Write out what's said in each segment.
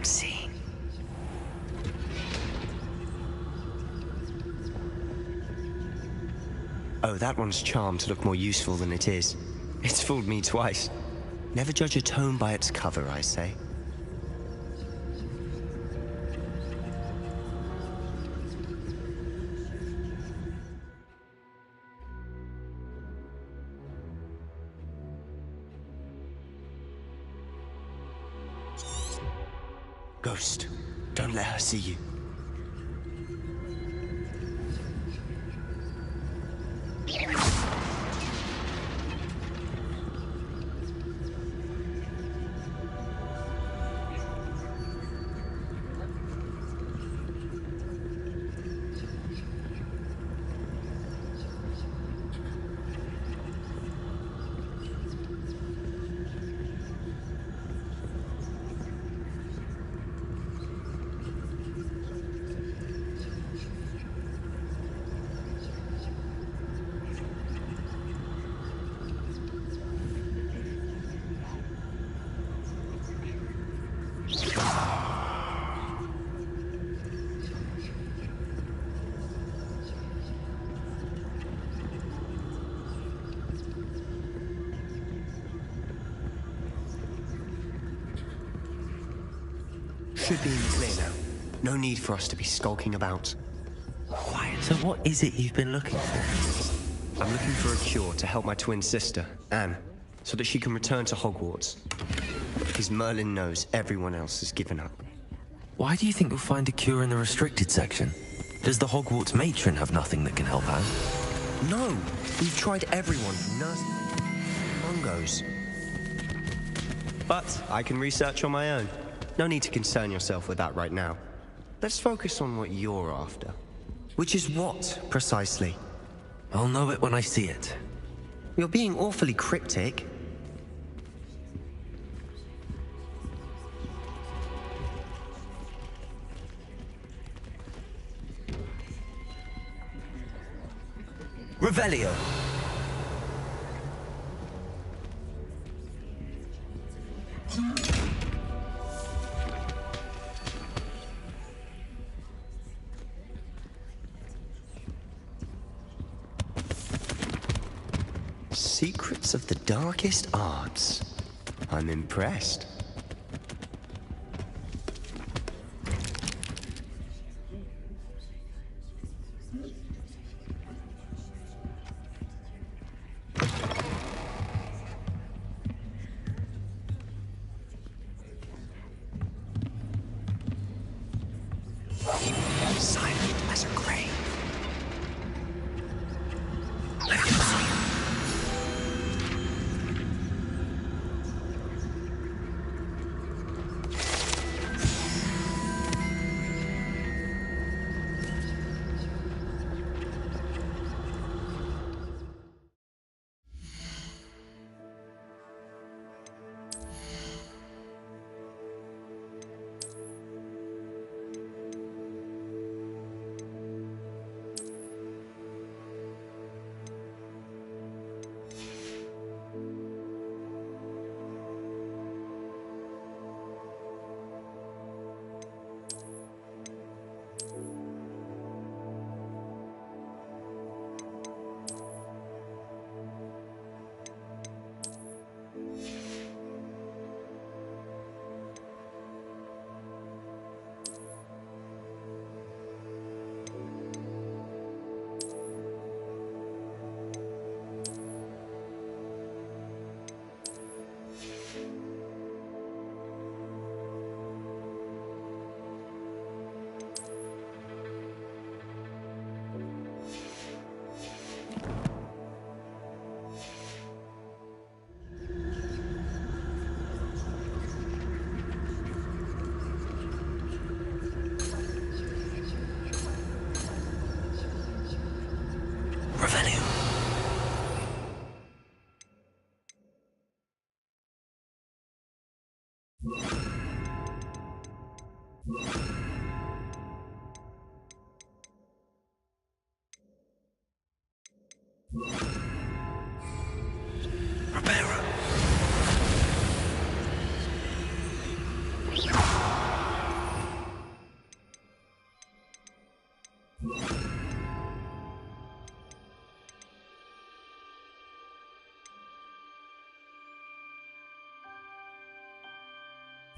seeing. Oh, that one's charmed to look more useful than it is. It's fooled me twice. Never judge a tome by its cover, I say. Ghost, don't let her see you. Should be in the clear now. No need for us to be skulking about. Quiet. So what is it you've been looking for? I'm looking for a cure to help my twin sister, Anne, so that she can return to Hogwarts. Because Merlin knows everyone else has given up. Why do you think you'll find a cure in the restricted section? Does the Hogwarts matron have nothing that can help Anne? No! We've tried everyone from nurse... Mungos. But I can research on my own. No need to concern yourself with that right now. Let's focus on what you're after. Which is what, precisely? I'll know it when I see it. You're being awfully cryptic. Revelio! Secrets of the darkest arts. I'm impressed. Silent as a grave.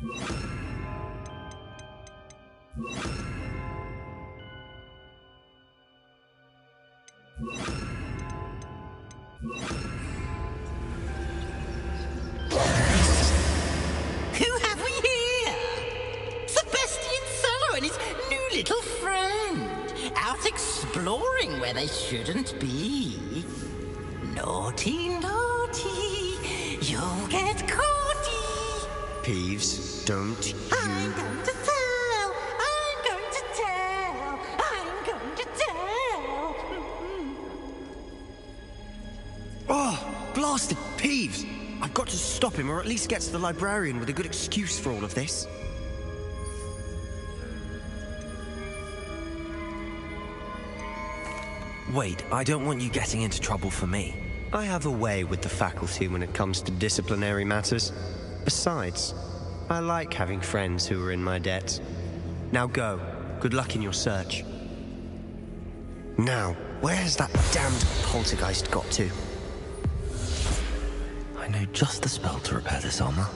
Who have we here? Sebastian Solo and his new little friend. Out exploring where they shouldn't be. Naughty, naughty. You'll get caughty. Peeves, don't you... I'm going to tell. I'm going to tell. I'm going to tell. Oh, blasted Peeves! I've got to stop him, or at least get to the librarian with a good excuse for all of this. Wait, I don't want you getting into trouble for me. I have a way with the faculty when it comes to disciplinary matters. Besides, I like having friends who are in my debt. Now go. Good luck in your search. Now, where has that damned poltergeist got to? I know just the spell to repair this armor.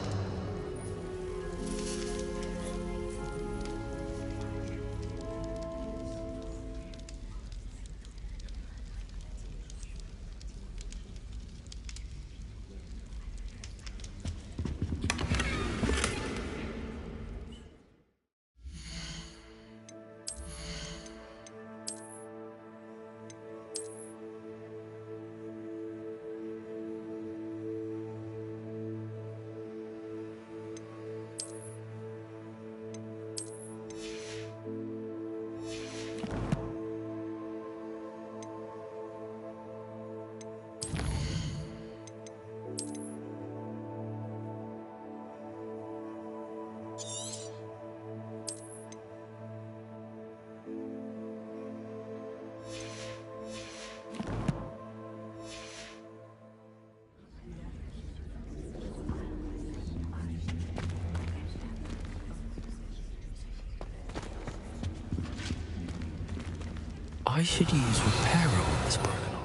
I should use Repairer on this criminal.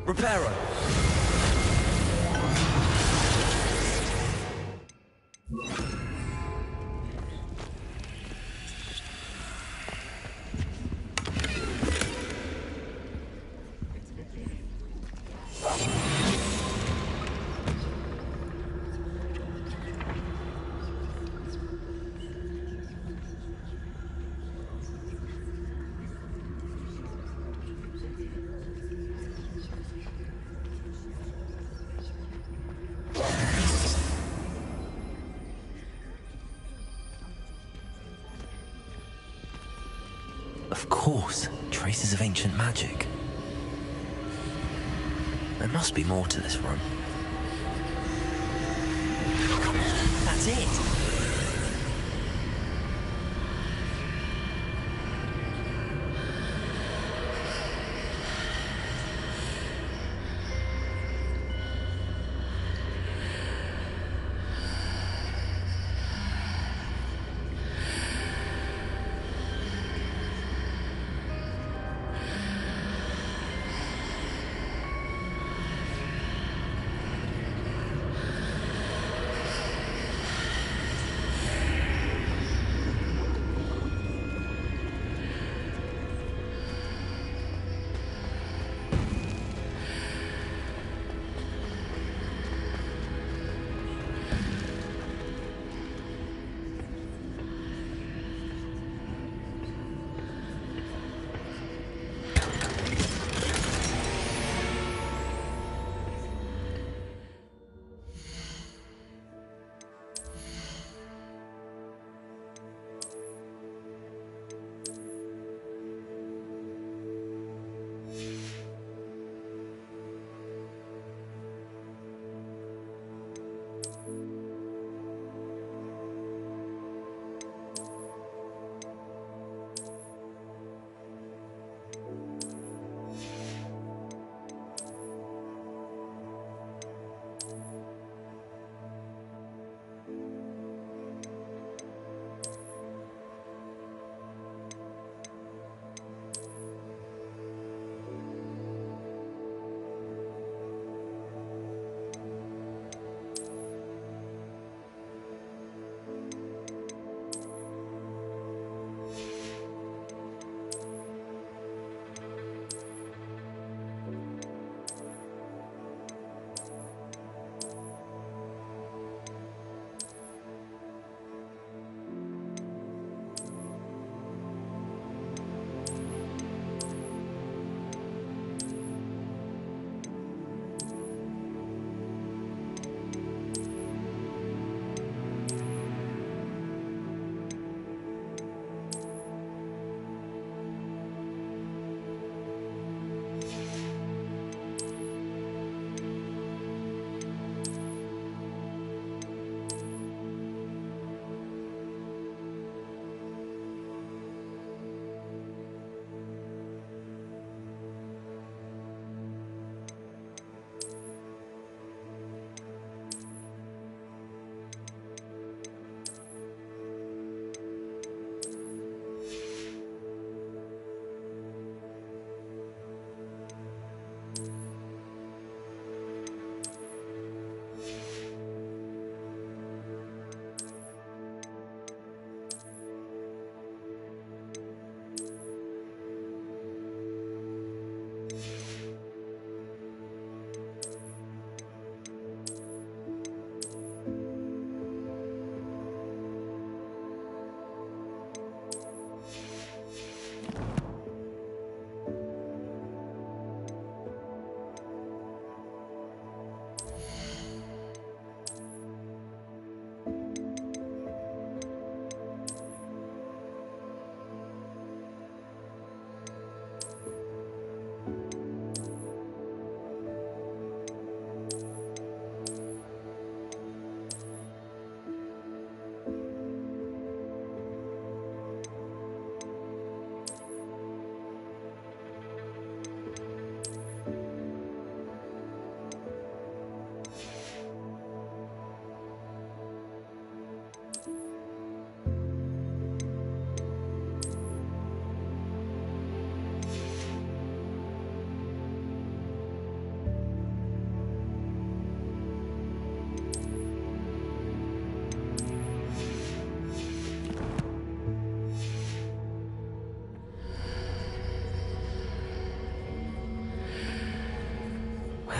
Repairer! Of course, traces of ancient magic. There must be more to this room. That's it!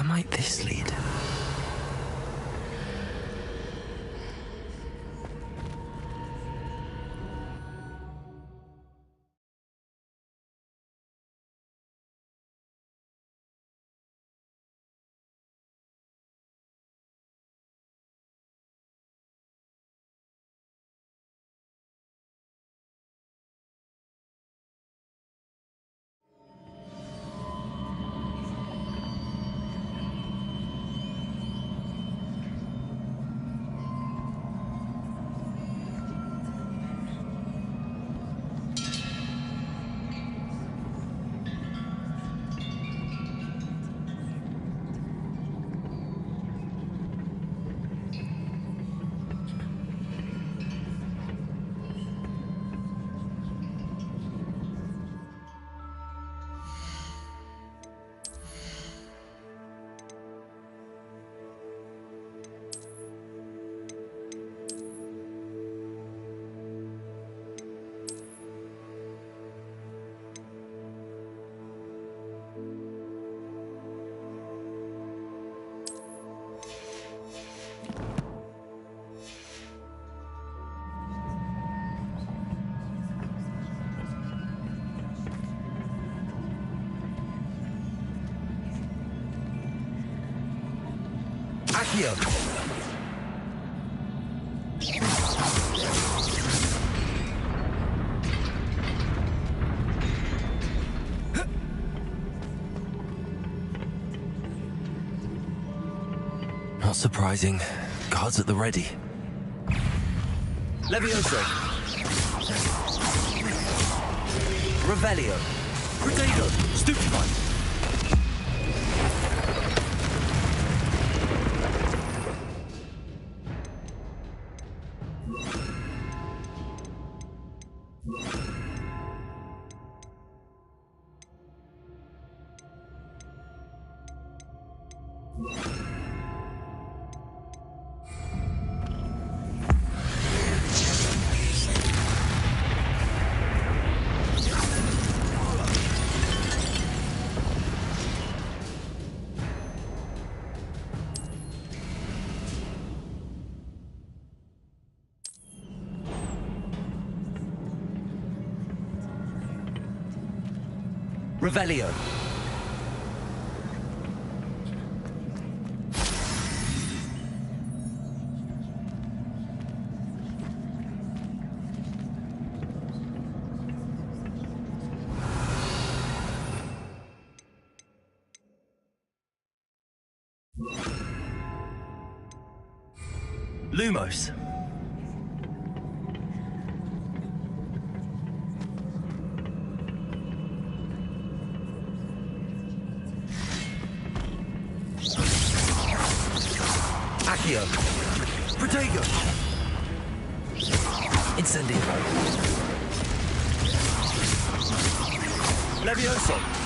might this lead? Accio! Not surprising. Guards at the ready. Levioso! Revelio! Protego! Stupefy! Revelio! Lumos! Accio! Protego! Incendio. Levioso!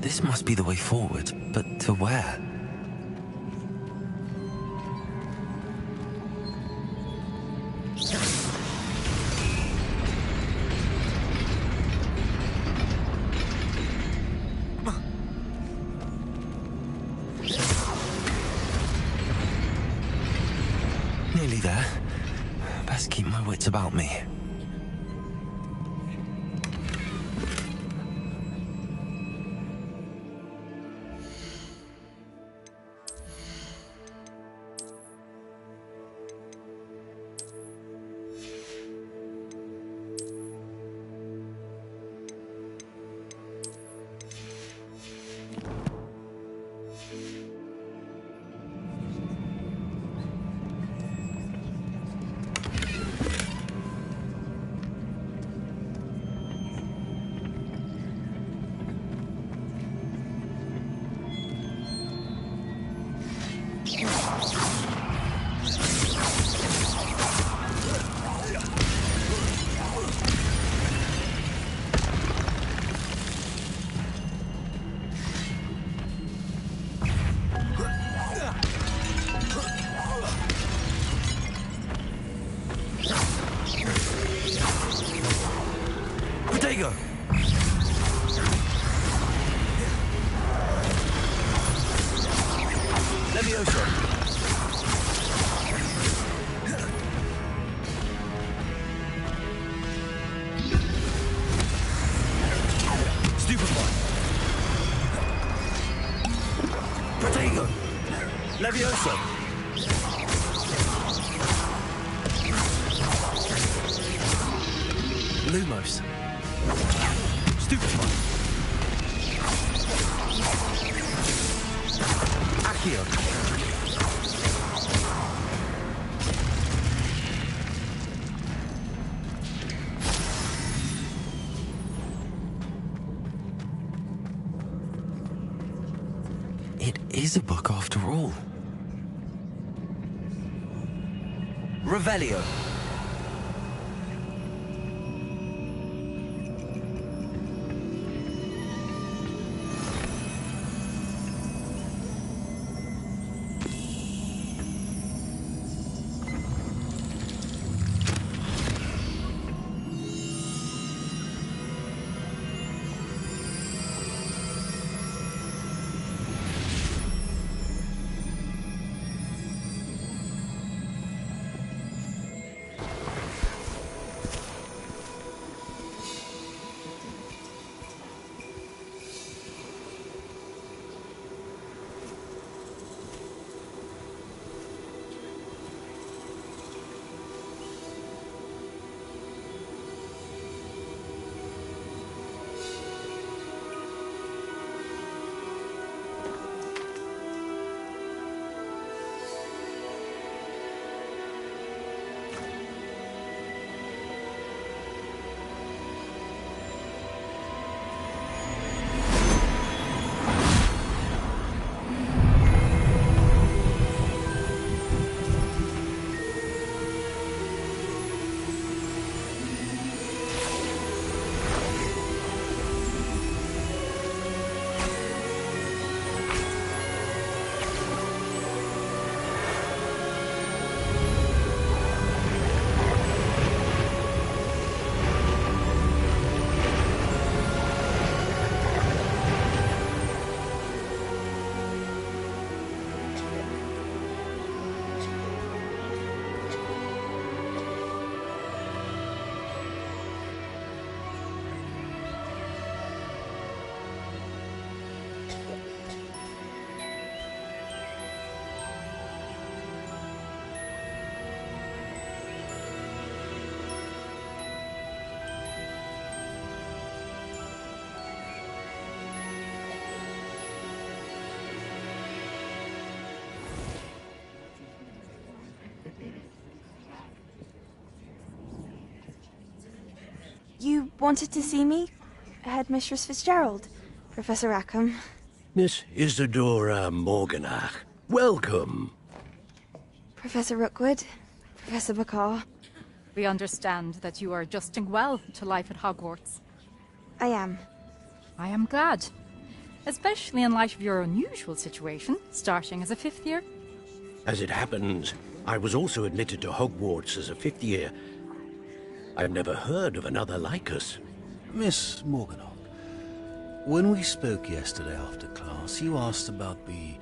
This must be the way forward, but to where? Nearly there. Best keep my wits about me. Protego! Levioso! Stupefy! Protego! Levioso! Lumos. Stupefy! Accio! It is a book after all. Revelio! You wanted to see me? Headmistress Fitzgerald? Professor Rackham? Miss Isadora Morganach, welcome. Professor Rookwood? Professor Bakar? We understand that you are adjusting well to life at Hogwarts. I am. I am glad. Especially in light of your unusual situation, starting as a 5th year. As it happens, I was also admitted to Hogwarts as a 5th year. I've never heard of another like us. Miss Morganach, when we spoke yesterday after class, you asked about the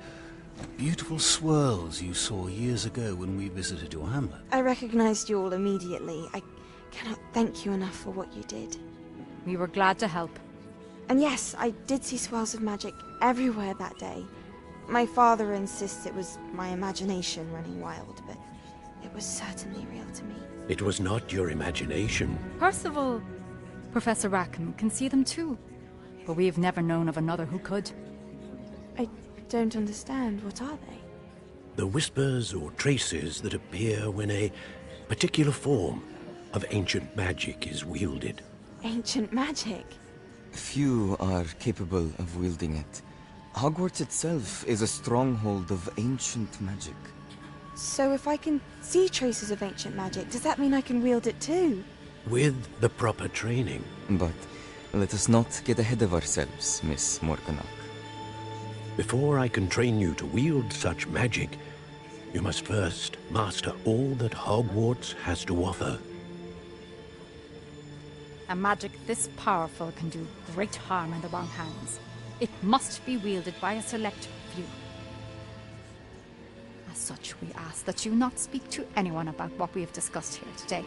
beautiful swirls you saw years ago when we visited your hamlet. I recognized you all immediately. I cannot thank you enough for what you did. We were glad to help. And yes, I did see swirls of magic everywhere that day. My father insists it was my imagination running wild, but it was certainly real to me. It was not your imagination. Percival, Professor Rackham can see them too. But we have never known of another who could. I don't understand. What are they? The whispers or traces that appear when a particular form of ancient magic is wielded. Ancient magic? Few are capable of wielding it. Hogwarts itself is a stronghold of ancient magic. So if I can see traces of ancient magic, does that mean I can wield it too? With the proper training. But let us not get ahead of ourselves, Miss Morganach. Before I can train you to wield such magic, you must first master all that Hogwarts has to offer. A magic this powerful can do great harm in the wrong hands. It must be wielded by a select few. As such, we ask that you not speak to anyone about what we have discussed here today.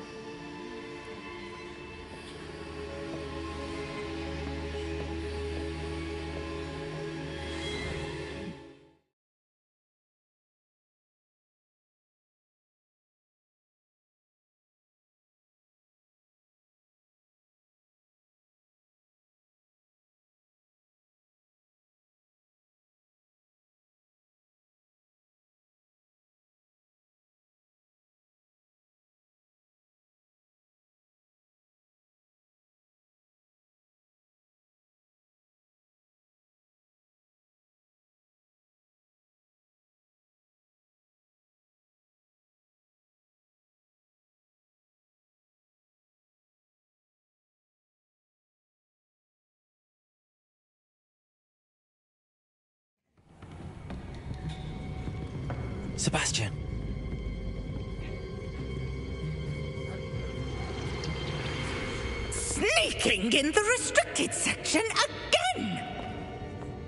Sebastian. Sneaking in the restricted section again!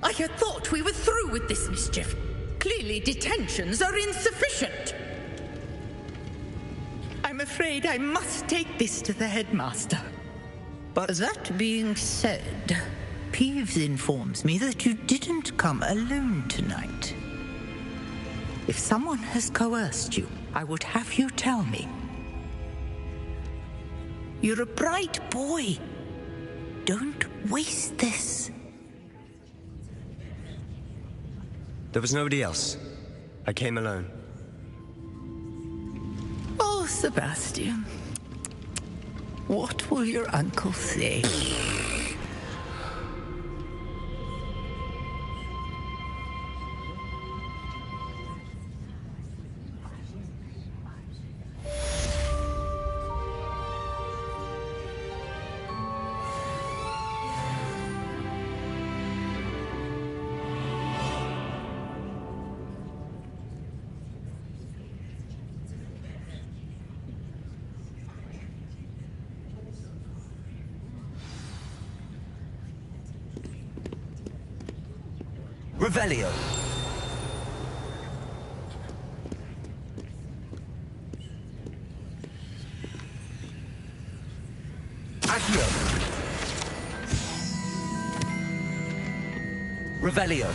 I had thought we were through with this mischief. Clearly detentions are insufficient. I'm afraid I must take this to the headmaster. But that being said, Peeves informs me that you didn't come alone tonight. If someone has coerced you, I would have you tell me. You're a bright boy. Don't waste this. There was nobody else. I came alone. Oh, Sebastian. What will your uncle say? Revelio. Accio. Revelio.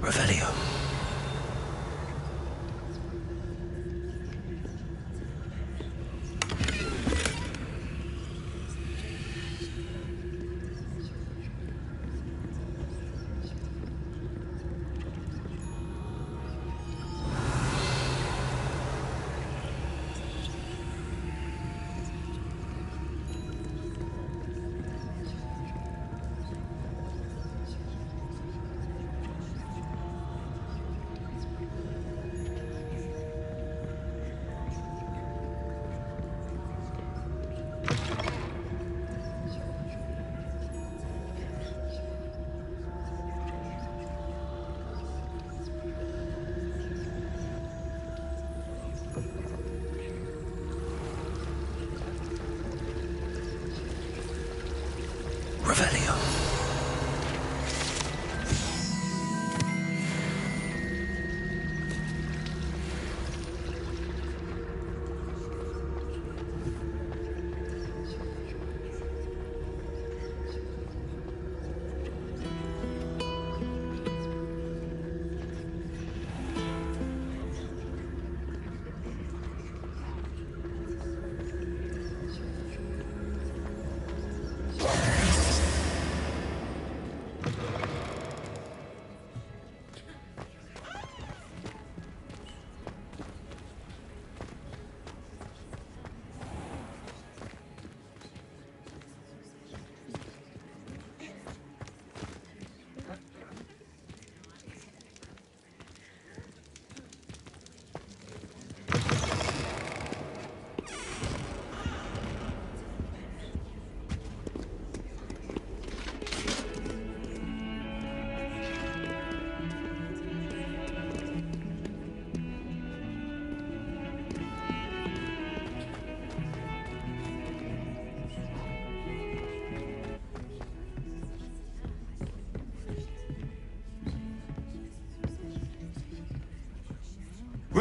Revelio.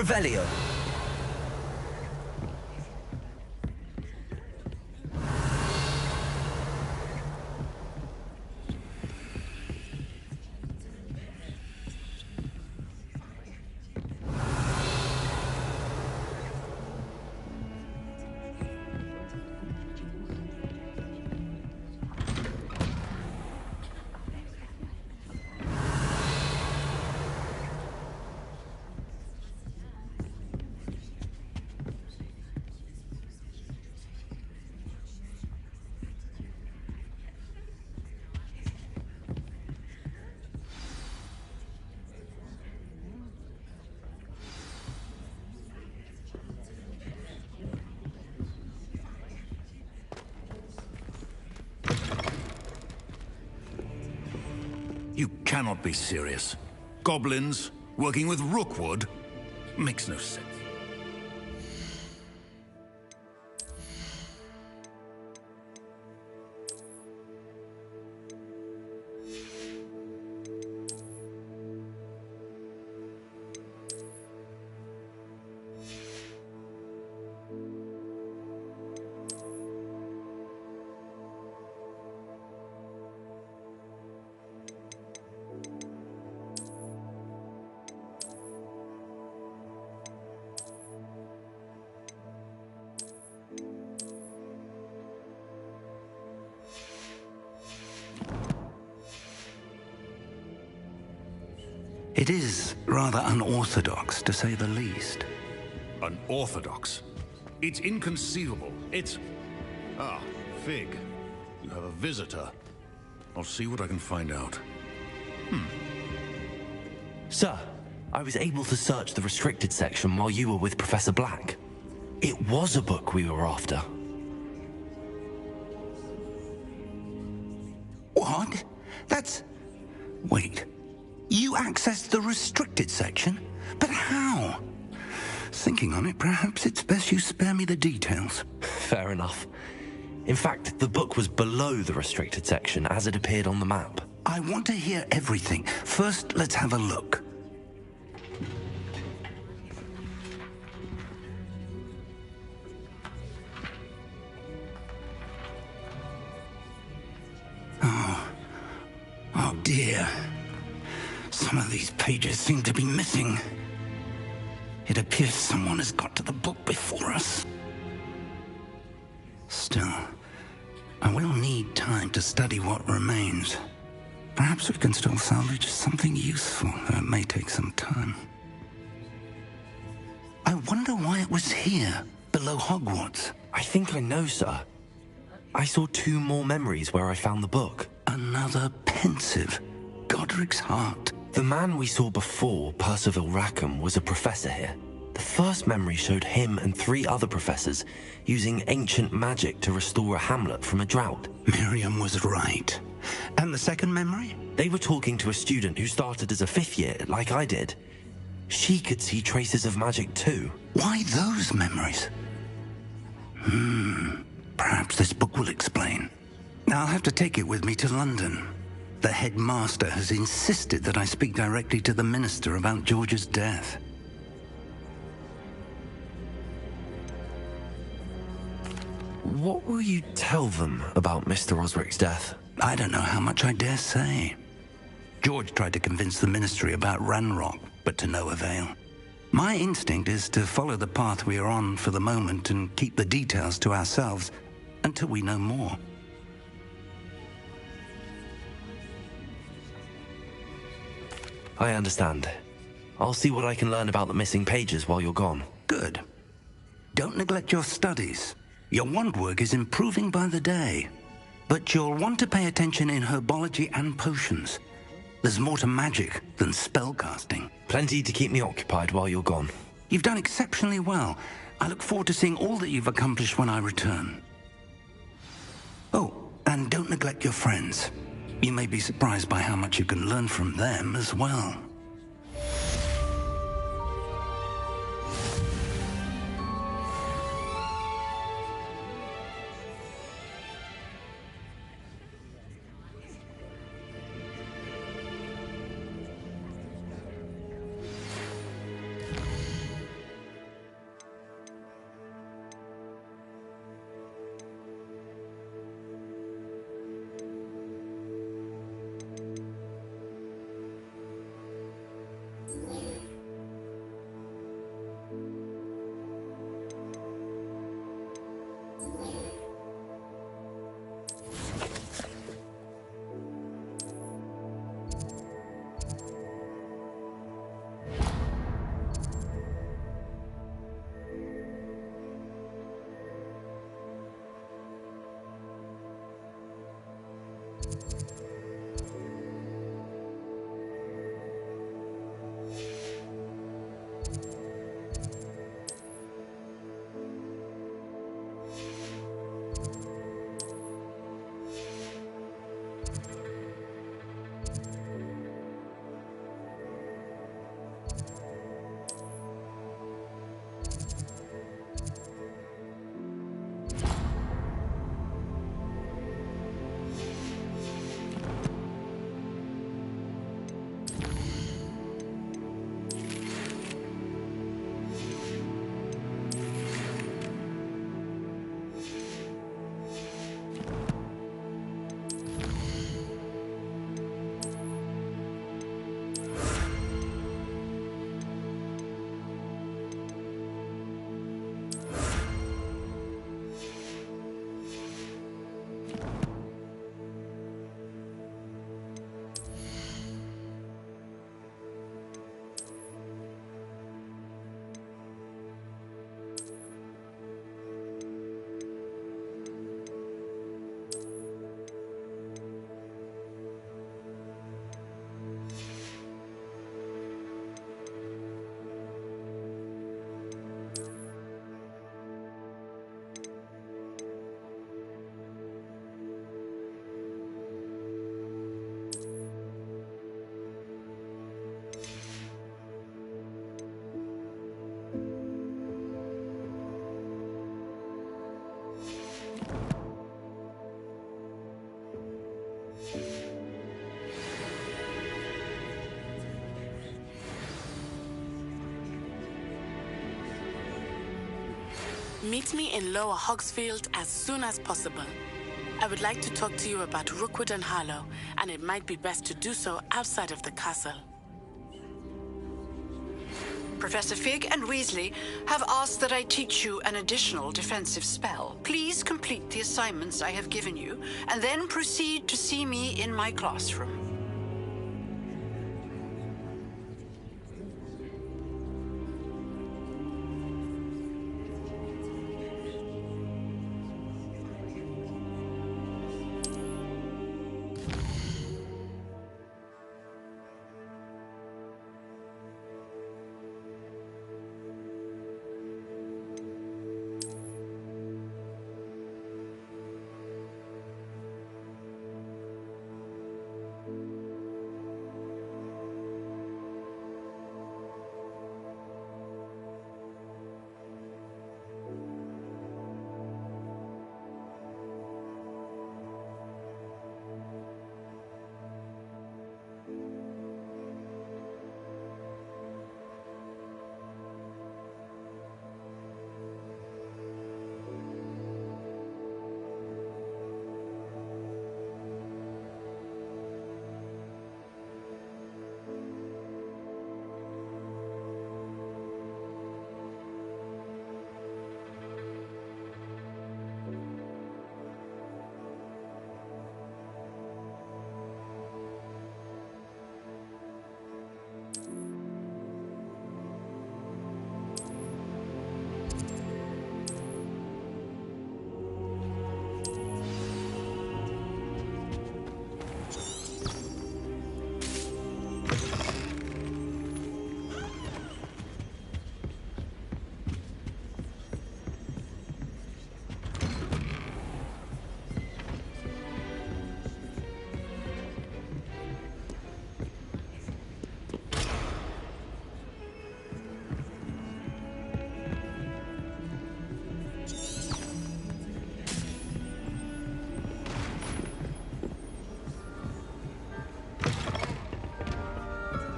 Revelio. You cannot be serious. Goblins working with Rookwood? Makes no sense. It is rather unorthodox, to say the least. Unorthodox? It's inconceivable. It's... Ah, Fig. You have a visitor. I'll see what I can find out. Sir, I was able to search the restricted section while you were with Professor Black. It was a book we were after. What? That's... Wait. You accessed the restricted section? But how? Thinking on it, perhaps it's best you spare me the details. Fair enough. In fact, the book was below the restricted section as it appeared on the map. I want to hear everything. First, let's have a look. Oh dear. Some of these pages seem to be missing. It appears someone has got to the book before us. Still, I will need time to study what remains. Perhaps we can still salvage something useful, though it may take some time. I wonder why it was here, below Hogwarts. I think I know, sir. I saw 2 more memories where I found the book. Another pensive. Godric's heart. The man we saw before, Percival Rackham, was a professor here. The first memory showed him and 3 other professors using ancient magic to restore a hamlet from a drought. Miriam was right. And the second memory? They were talking to a student who started as a 5th year, like I did. She could see traces of magic too. Why those memories? Perhaps this book will explain. I'll have to take it with me to London. The headmaster has insisted that I speak directly to the minister about George's death. What will you tell them about Mr. Osric's death? I don't know how much I dare say. George tried to convince the ministry about Ranrock, but to no avail. My instinct is to follow the path we are on for the moment and keep the details to ourselves until we know more. I understand. I'll see what I can learn about the missing pages while you're gone. Good. Don't neglect your studies. Your wand work is improving by the day. But you'll want to pay attention in herbology and potions. There's more to magic than spellcasting. Plenty to keep me occupied while you're gone. You've done exceptionally well. I look forward to seeing all that you've accomplished when I return. Oh, and don't neglect your friends. You may be surprised by how much you can learn from them as well. Meet me in Lower Hogsfield as soon as possible. I would like to talk to you about Rookwood and Harlow, and it might be best to do so outside of the castle. Professor Fig and Weasley have asked that I teach you an additional defensive spell. Please complete the assignments I have given you, and then proceed to see me in my classroom.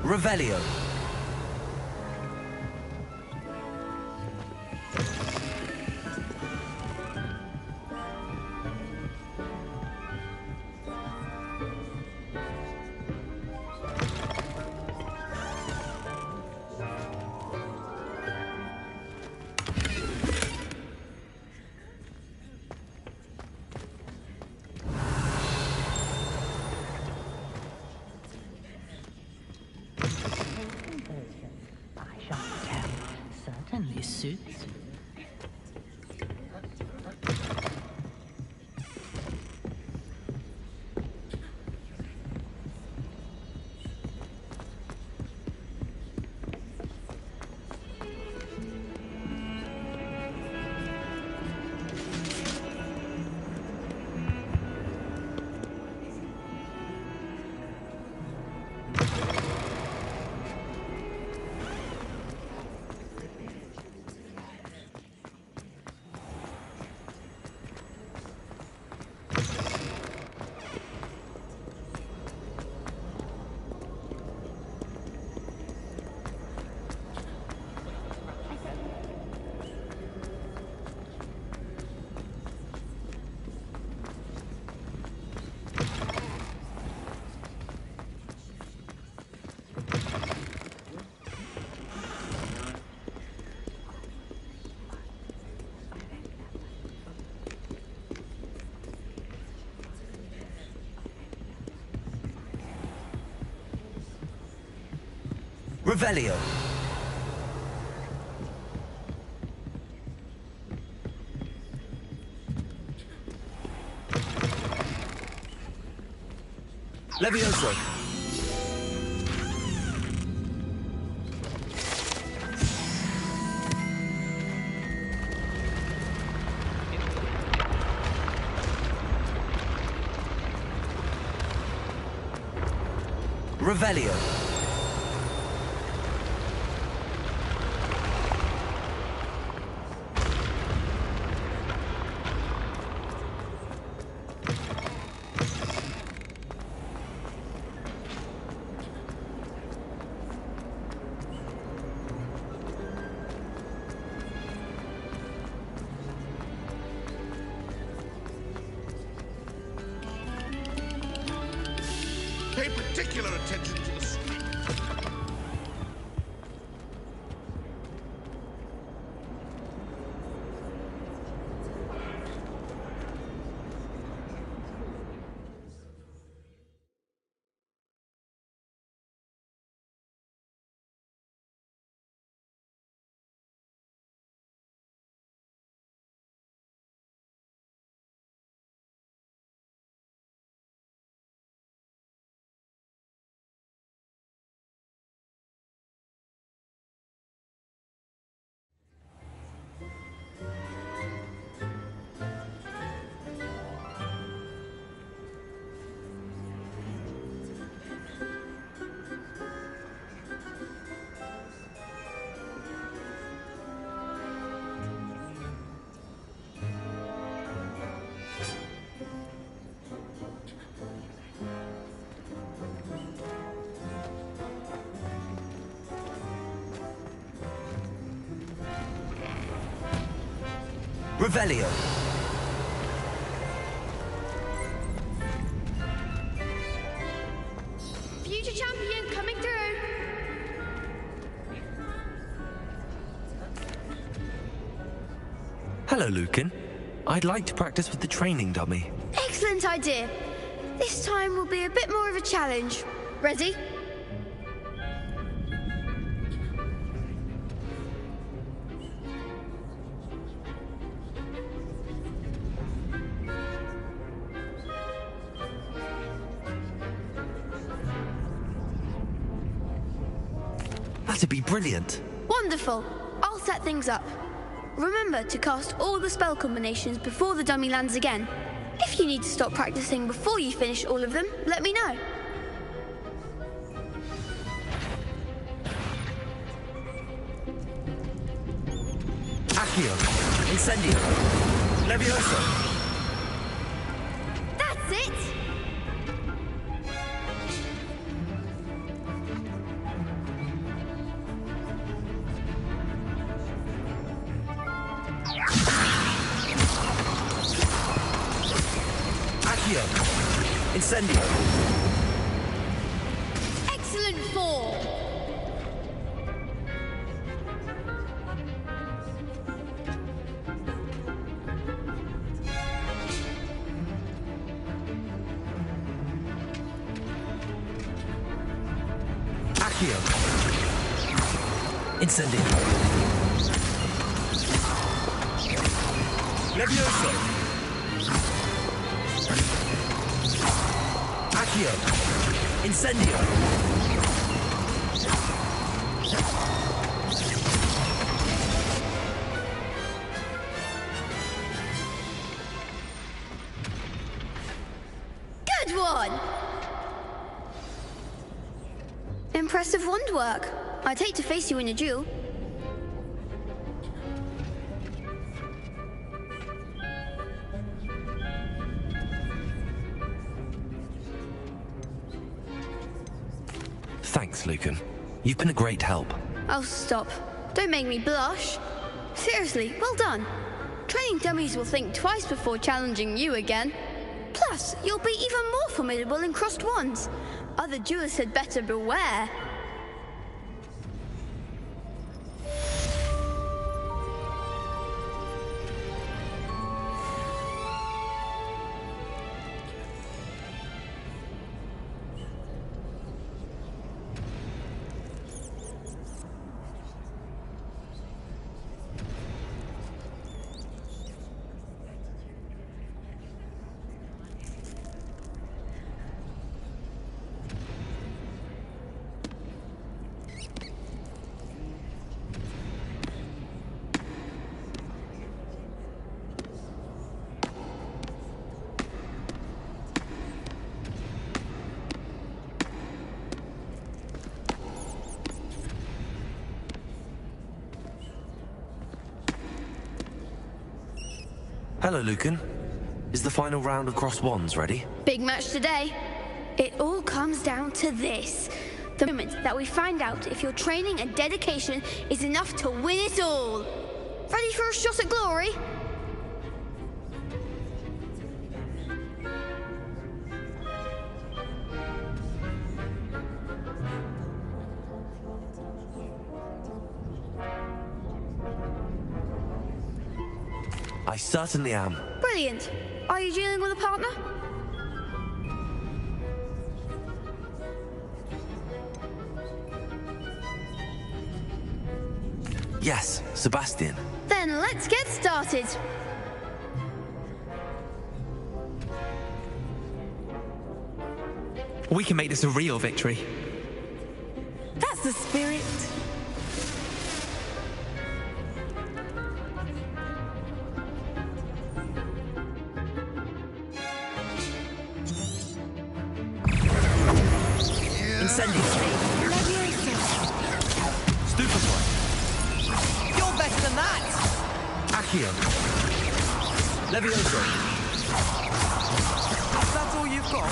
Revelio. Certainly suits. Revelio. Levioso. Revelio. your attention to the street. Revelio. Future champion coming through. Hello, Lucan. I'd like to practice with the training dummy. Excellent idea. This time will be a bit more of a challenge. Ready? That'd be brilliant. Wonderful. I'll set things up. Remember to cast all the spell combinations before the dummy lands again. If you need to stop practicing before you finish all of them, let me know. Accio. Incendio. Levioso. That's it! Accio. Incendio. Excellent form! Accio. Incendio. Levioso. Accio. Incendio. Good one! Impressive wand work. I'd hate to face you in a duel. Thanks, Lucan. You've been a great help. Oh, stop. Don't make me blush. Seriously, well done. Training dummies will think twice before challenging you again. Plus, you'll be even more formidable in crossed wands. Other duelists had better beware. Hello, Lucan. Is the final round of cross wands ready? Big match today. It all comes down to this. The moment that we find out if your training and dedication is enough to win it all. Ready for a shot at glory? I certainly am. Brilliant. Are you dealing with a partner? Yes, Sebastian. Then let's get started. We can make this a real victory. That's the spirit. Incendio. Stupefy. You're better than that! Accio. Levioso. That's all you've got?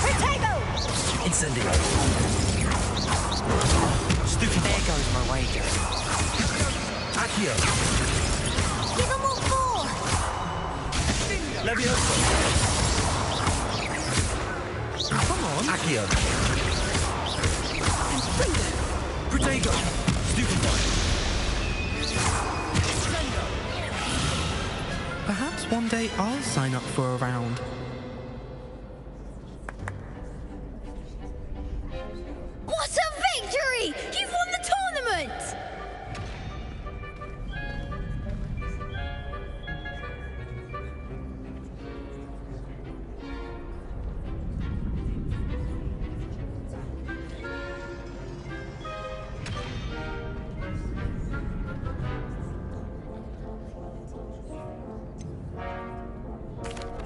Protego! Incendio. Stupefy. There goes my wager. Accio. Give them all four! Levioso. Come on. Accio. Protego. Stupefy. Perhaps one day I'll sign up for a round. What a victory! You've won the tournament!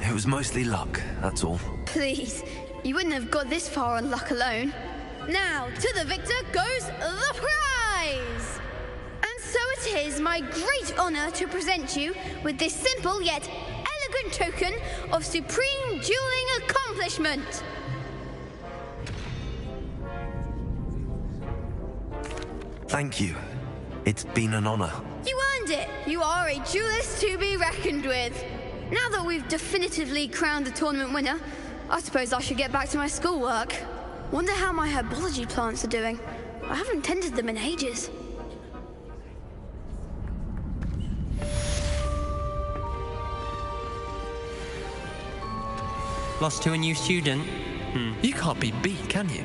It was mostly luck, that's all. Please, you wouldn't have got this far on luck alone. Now, to the victor goes the prize! And so it is my great honor to present you with this simple yet elegant token of supreme dueling accomplishment. Thank you. It's been an honor. You earned it! You are a duelist to be reckoned with. Now that we've definitively crowned the tournament winner, I suppose I should get back to my schoolwork. Wonder how my herbology plants are doing. I haven't tended them in ages. Lost to a new student? You can't be beat, can you?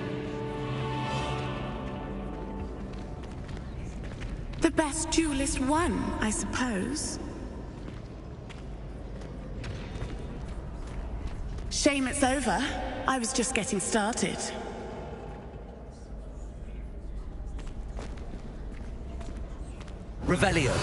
The best duelist won, I suppose. Shame it's over. I was just getting started. Revelio.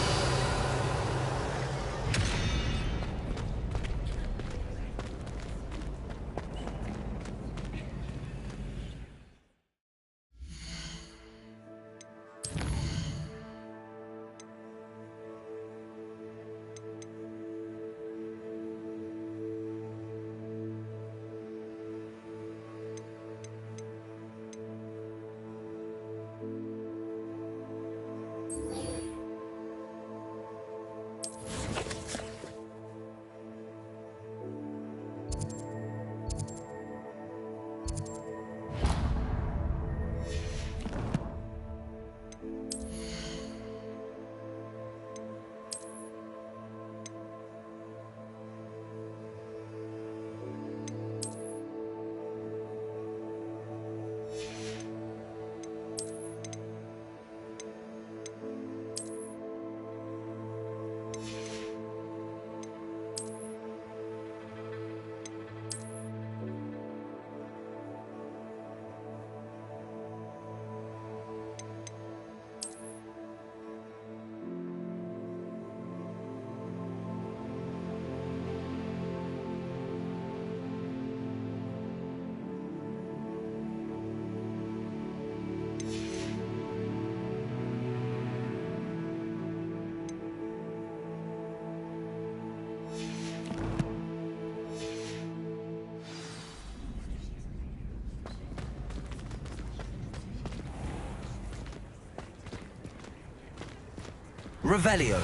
Revelio.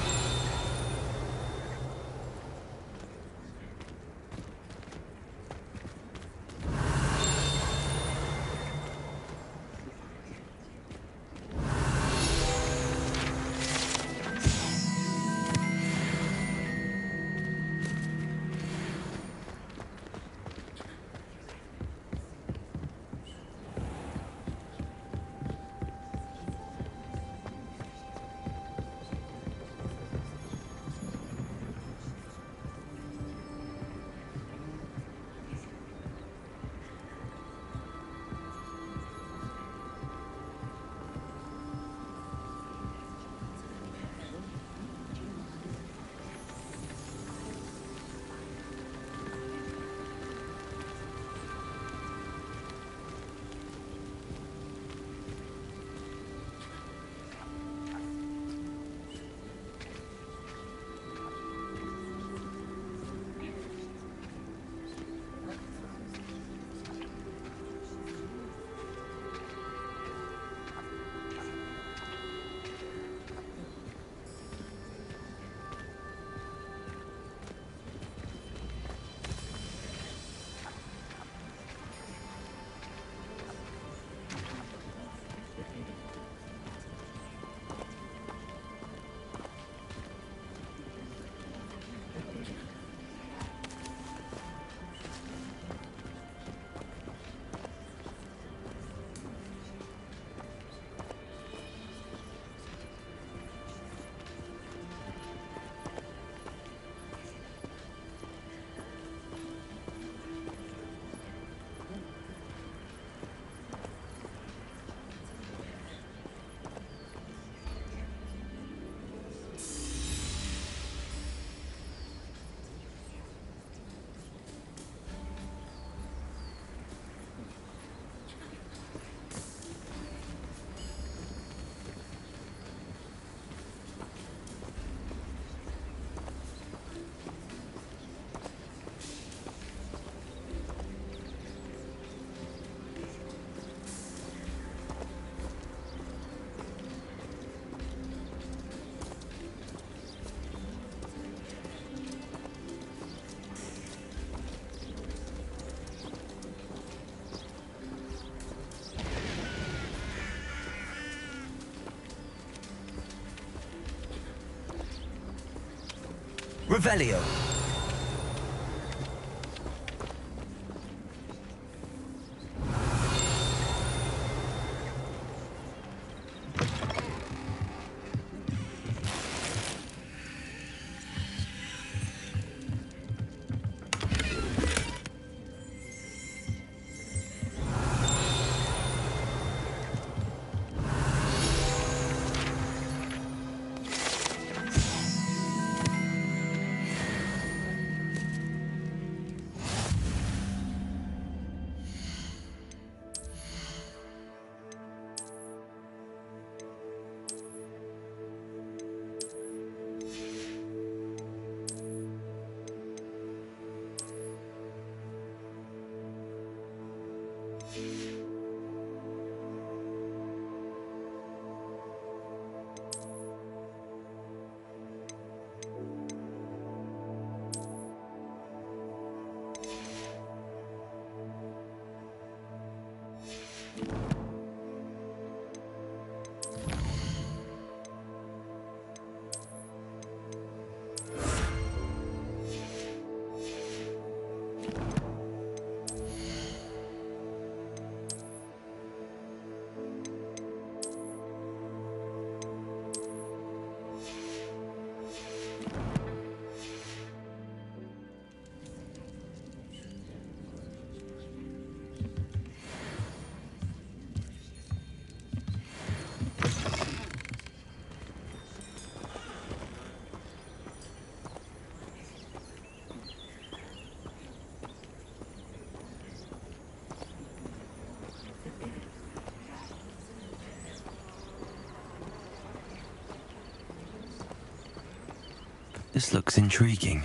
Revelio. This looks intriguing.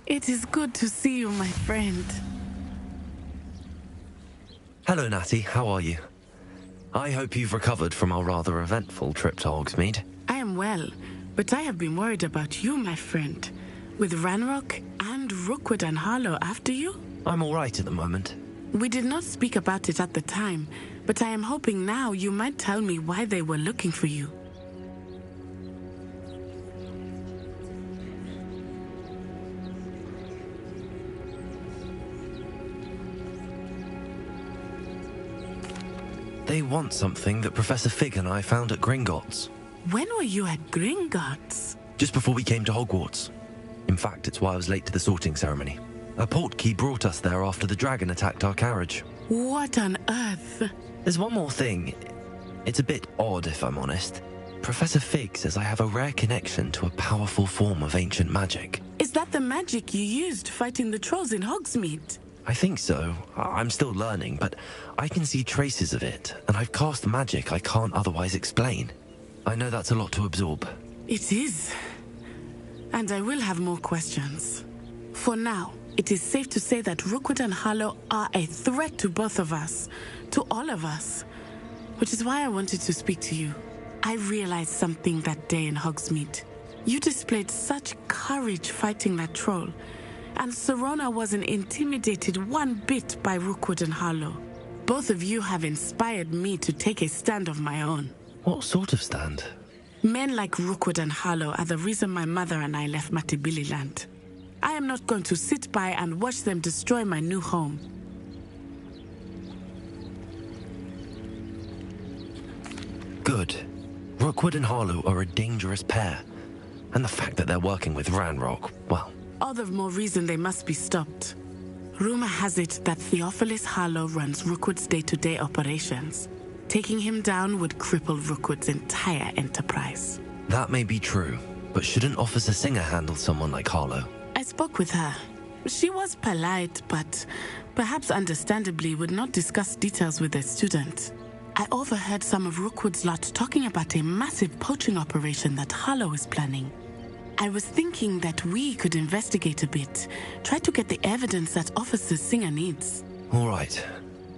It is good to see you, my friend. Hello, Natty. How are you? I hope you've recovered from our rather eventful trip to Hogsmeade. I am well, but I have been worried about you, my friend. With Ranrock and Rookwood and Harlow after you? I'm all right at the moment. We did not speak about it at the time, but I am hoping now you might tell me why they were looking for you. They want something that Professor Fig and I found at Gringotts. When were you at Gringotts? Just before we came to Hogwarts. In fact, it's why I was late to the sorting ceremony. A portkey brought us there after the dragon attacked our carriage. What on earth? There's one more thing. It's a bit odd, if I'm honest. Professor Fig says I have a rare connection to a powerful form of ancient magic. Is that the magic you used fighting the trolls in Hogsmeade? I think so. I'm still learning, but I can see traces of it, and I've cast magic I can't otherwise explain. I know that's a lot to absorb. It is. And I will have more questions. For now, it is safe to say that Rookwood and Harlow are a threat to both of us, to all of us. Which is why I wanted to speak to you. I realized something that day in Hogsmeade. You displayed such courage fighting that troll, and Serona wasn't intimidated one bit by Rookwood and Harlow. Both of you have inspired me to take a stand of my own. What sort of stand? Men like Rookwood and Harlow are the reason my mother and I left Matibili land. I am not going to sit by and watch them destroy my new home. Good. Rookwood and Harlow are a dangerous pair. And the fact that they're working with Ranrock, well... All the more reason they must be stopped. Rumor has it that Theophilus Harlow runs Rookwood's day-to-day operations. Taking him down would cripple Rookwood's entire enterprise. That may be true, but shouldn't Officer Singer handle someone like Harlow? I spoke with her. She was polite, but perhaps understandably would not discuss details with a student. I overheard some of Rookwood's lot talking about a massive poaching operation that Harlow is planning. I was thinking that we could investigate a bit, try to get the evidence that Officer Singer needs. All right,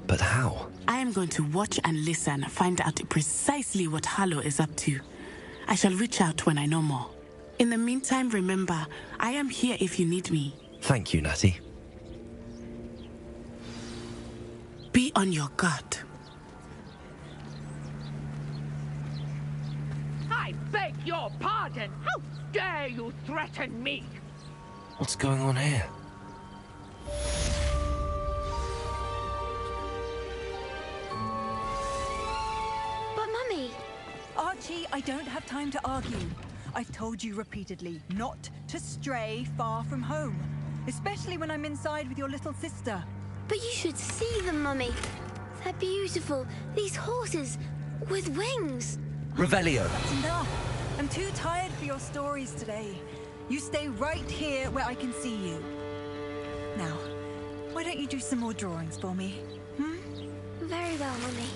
but how? I am going to watch and listen, find out precisely what Harlow is up to. I shall reach out when I know more. In the meantime, remember, I am here if you need me. Thank you, Natty. Be on your guard. I beg your pardon! How dare you threaten me? What's going on here? But Mummy... Archie, I don't have time to argue. I've told you repeatedly not to stray far from home. Especially when I'm inside with your little sister. But you should see them, Mummy. They're beautiful. These horses with wings. Revelio. That's enough. I'm too tired for your stories today. You stay right here where I can see you. Now, why don't you do some more drawings for me? Hmm? Very well, Mummy.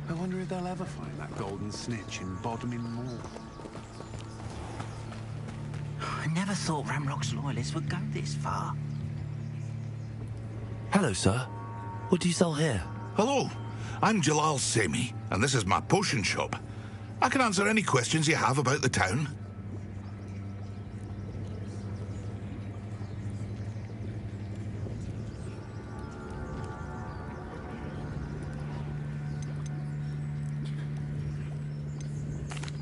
I wonder if they'll ever find that golden snitch in Bodmin Moor. I never thought Ranrock's loyalists would go this far. Hello, sir. What do you sell here? Hello, I'm Jalal Semi, and this is my potion shop. I can answer any questions you have about the town.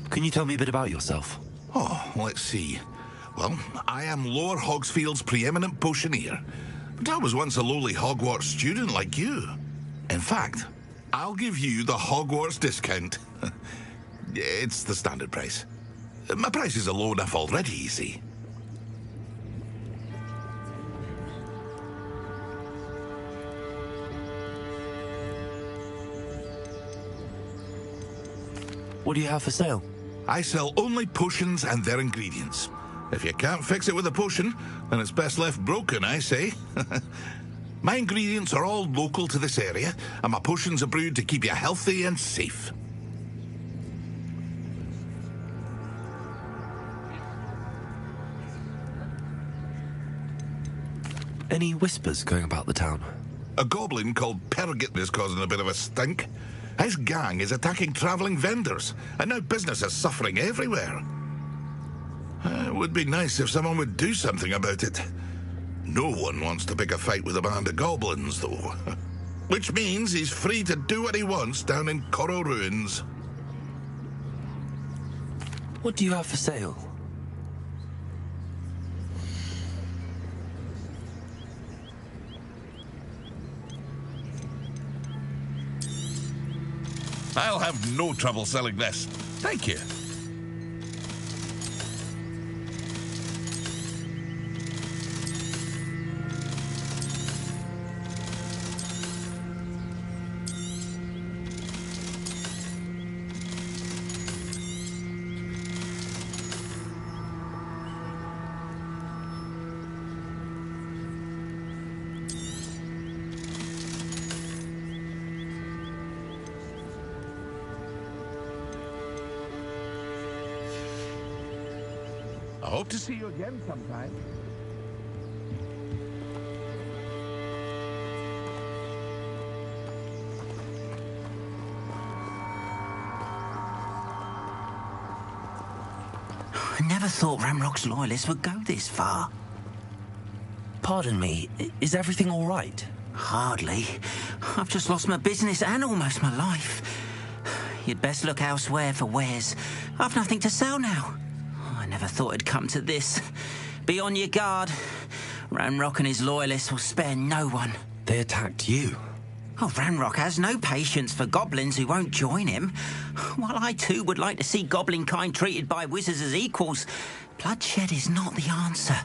Can you tell me a bit about yourself? Oh, let's see. Well, I am Lower Hogsfield's preeminent potioneer, but I was once a lowly Hogwarts student like you. In fact, I'll give you the Hogwarts discount. It's the standard price. My prices are low enough already, you see. What do you have for sale? I sell only potions and their ingredients. If you can't fix it with a potion, then it's best left broken, I say. My ingredients are all local to this area, and my potions are brewed to keep you healthy and safe. Any whispers going about the town? A goblin called Pergit is causing a bit of a stink. His gang is attacking travelling vendors, and now business is suffering everywhere. It would be nice if someone would do something about it. No one wants to pick a fight with a band of goblins, though. Which means he's free to do what he wants down in Coral Ruins. What do you have for sale? I'll have no trouble selling this. Thank you. I hope to see you again sometime. I never thought Ranrock's loyalists would go this far. Pardon me, is everything all right? Hardly. I've just lost my business and almost my life. You'd best look elsewhere for wares. I've nothing to sell now. I never thought it'd come to this. Be on your guard. Ranrock and his loyalists will spare no one. They attacked you? Oh, Ranrock has no patience for goblins who won't join him. While I too would like to see goblin kind treated by wizards as equals, bloodshed is not the answer.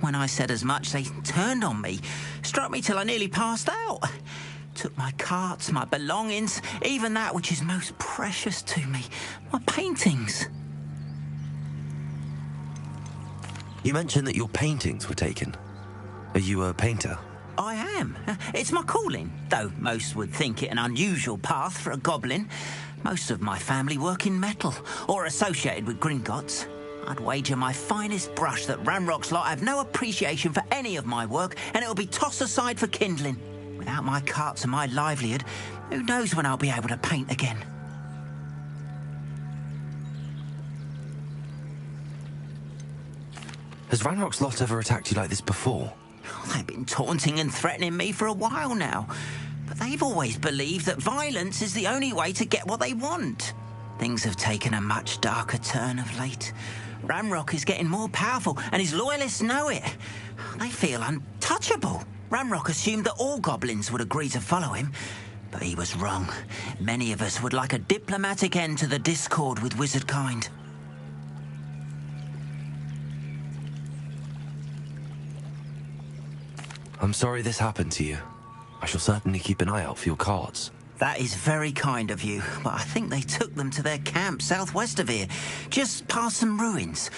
When I said as much, they turned on me, struck me till I nearly passed out. Took my carts, my belongings, even that which is most precious to me, my paintings. You mentioned that your paintings were taken. Are you a painter? I am. It's my calling, though most would think it an unusual path for a goblin. Most of my family work in metal, or associated with Gringotts. I'd wager my finest brush that Ranrock's lot have no appreciation for any of my work, and it'll be tossed aside for kindling. Without my carts and my livelihood, who knows when I'll be able to paint again? Has Ranrock's lot ever attacked you like this before? They've been taunting and threatening me for a while now, but they've always believed that violence is the only way to get what they want. Things have taken a much darker turn of late. Ranrock is getting more powerful, and his loyalists know it. They feel untouchable. Ranrock assumed that all goblins would agree to follow him, but he was wrong. Many of us would like a diplomatic end to the discord with wizard kind. I'm sorry this happened to you. I shall certainly keep an eye out for your carts. That is very kind of you, but I think they took them to their camp southwest of here, just past some ruins.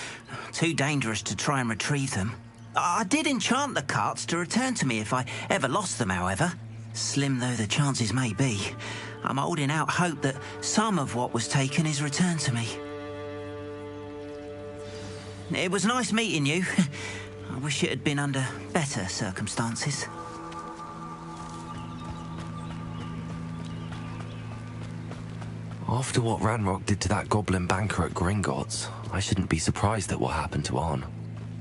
Too dangerous to try and retrieve them. I did enchant the carts to return to me if I ever lost them, however. Slim though the chances may be, I'm holding out hope that some of what was taken is returned to me. It was nice meeting you. I wish it had been under better circumstances. After what Ranrock did to that goblin banker at Gringotts, I shouldn't be surprised at what happened to Arn.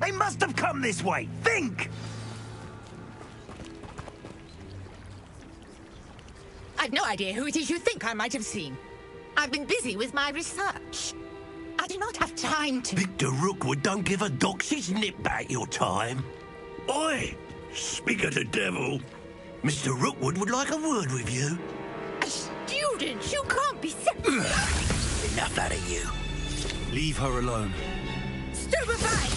They must have come this way. Think! I've no idea who it is you think I might have seen. I've been busy with my research. I do not have time to... Victor Rookwood don't give a doxy's nip back your time. Oi! Speak of the devil. Mr. Rookwood would like a word with you. A student? You can't be... Enough out of you. Leave her alone. Stupefy!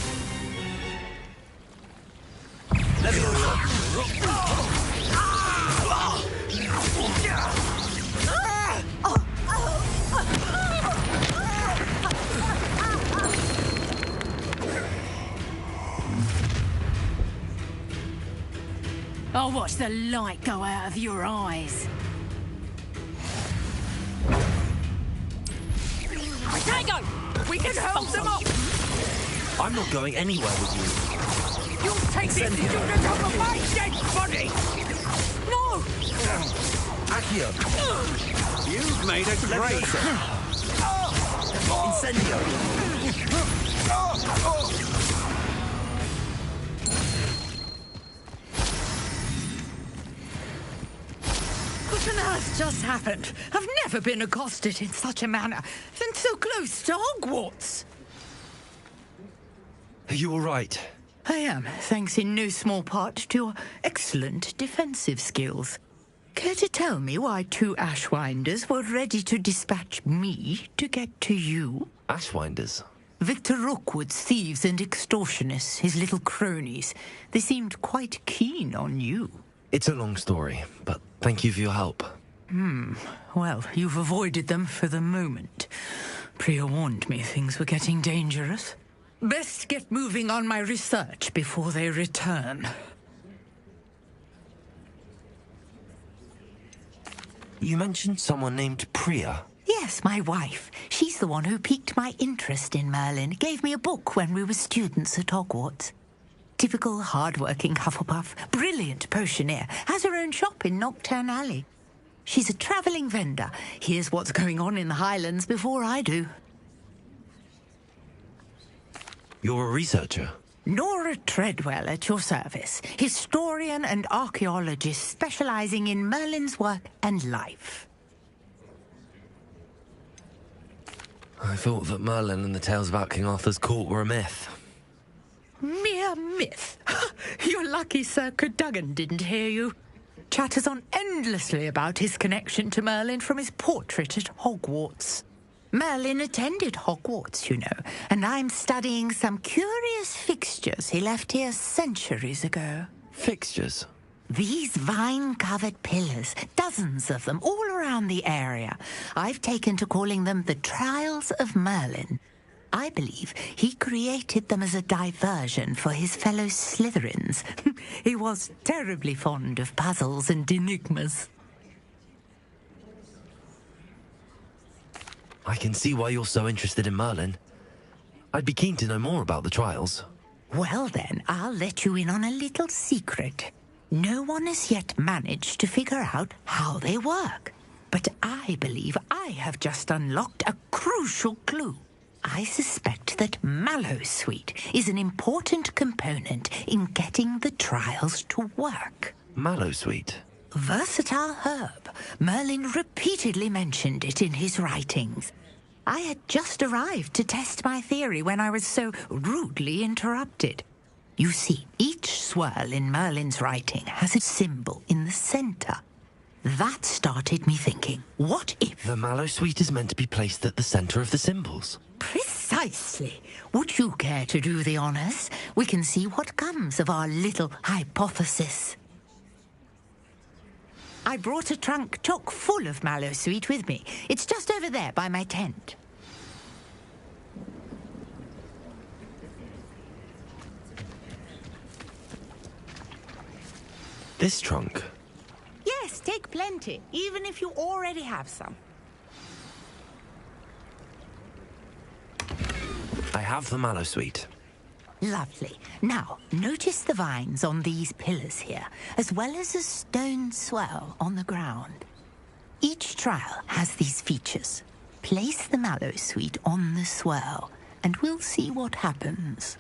I'll watch the light go out of your eyes. Tango! We can hold them off! I'm not going anywhere with you. You'll take this student off of my dead body! No! Accio! You've made a great... Incendio! What on earth just happened? I've never been accosted in such a manner, and so close to Hogwarts. Are you all right? I am, thanks in no small part to your excellent defensive skills. Care to tell me why two Ashwinders were ready to dispatch me to get to you? Ashwinders? Victor Rookwood's thieves and extortionists, his little cronies. They seemed quite keen on you. It's a long story, but thank you for your help. Well, you've avoided them for the moment. Priya warned me things were getting dangerous. Best get moving on my research before they return. You mentioned someone named Priya. Yes, my wife. She's the one who piqued my interest in Merlin. Gave me a book when we were students at Hogwarts. Typical hard-working Hufflepuff, brilliant potioneer, has her own shop in Knockturn Alley. She's a travelling vendor. Hears what's going on in the Highlands before I do. You're a researcher? Nora Treadwell at your service, historian and archaeologist specializing in Merlin's work and life. I thought that Merlin and the tales about King Arthur's court were a myth. Mere myth. You're lucky Sir Cadogan didn't hear you. Chatters on endlessly about his connection to Merlin from his portrait at Hogwarts. Merlin attended Hogwarts, you know, and I'm studying some curious fixtures he left here centuries ago. Fixtures? These vine-covered pillars, dozens of them, all around the area. I've taken to calling them the Trials of Merlin. I believe he created them as a diversion for his fellow Slytherins. He was terribly fond of puzzles and enigmas. I can see why you're so interested in Merlin. I'd be keen to know more about the trials. Well then, I'll let you in on a little secret. No one has yet managed to figure out how they work. But I believe I have just unlocked a crucial clue. I suspect that Mallowsweet is an important component in getting the trials to work. Mallowsweet? Versatile herb. Merlin repeatedly mentioned it in his writings. I had just arrived to test my theory when I was so rudely interrupted. You see, each swirl in Merlin's writing has a symbol in the center. That started me thinking, what if... The Mallowsweet is meant to be placed at the center of the symbols. Precisely. Would you care to do the honors? We can see what comes of our little hypothesis. I brought a trunk chock full of Mallowsweet with me. It's just over there by my tent. This trunk? Yes, take plenty, even if you already have some. I have the Mallowsweet. Lovely. Now, notice the vines on these pillars here, as well as a stone swell on the ground. Each trial has these features. Place the Mallowsweet on the swell, and we'll see what happens.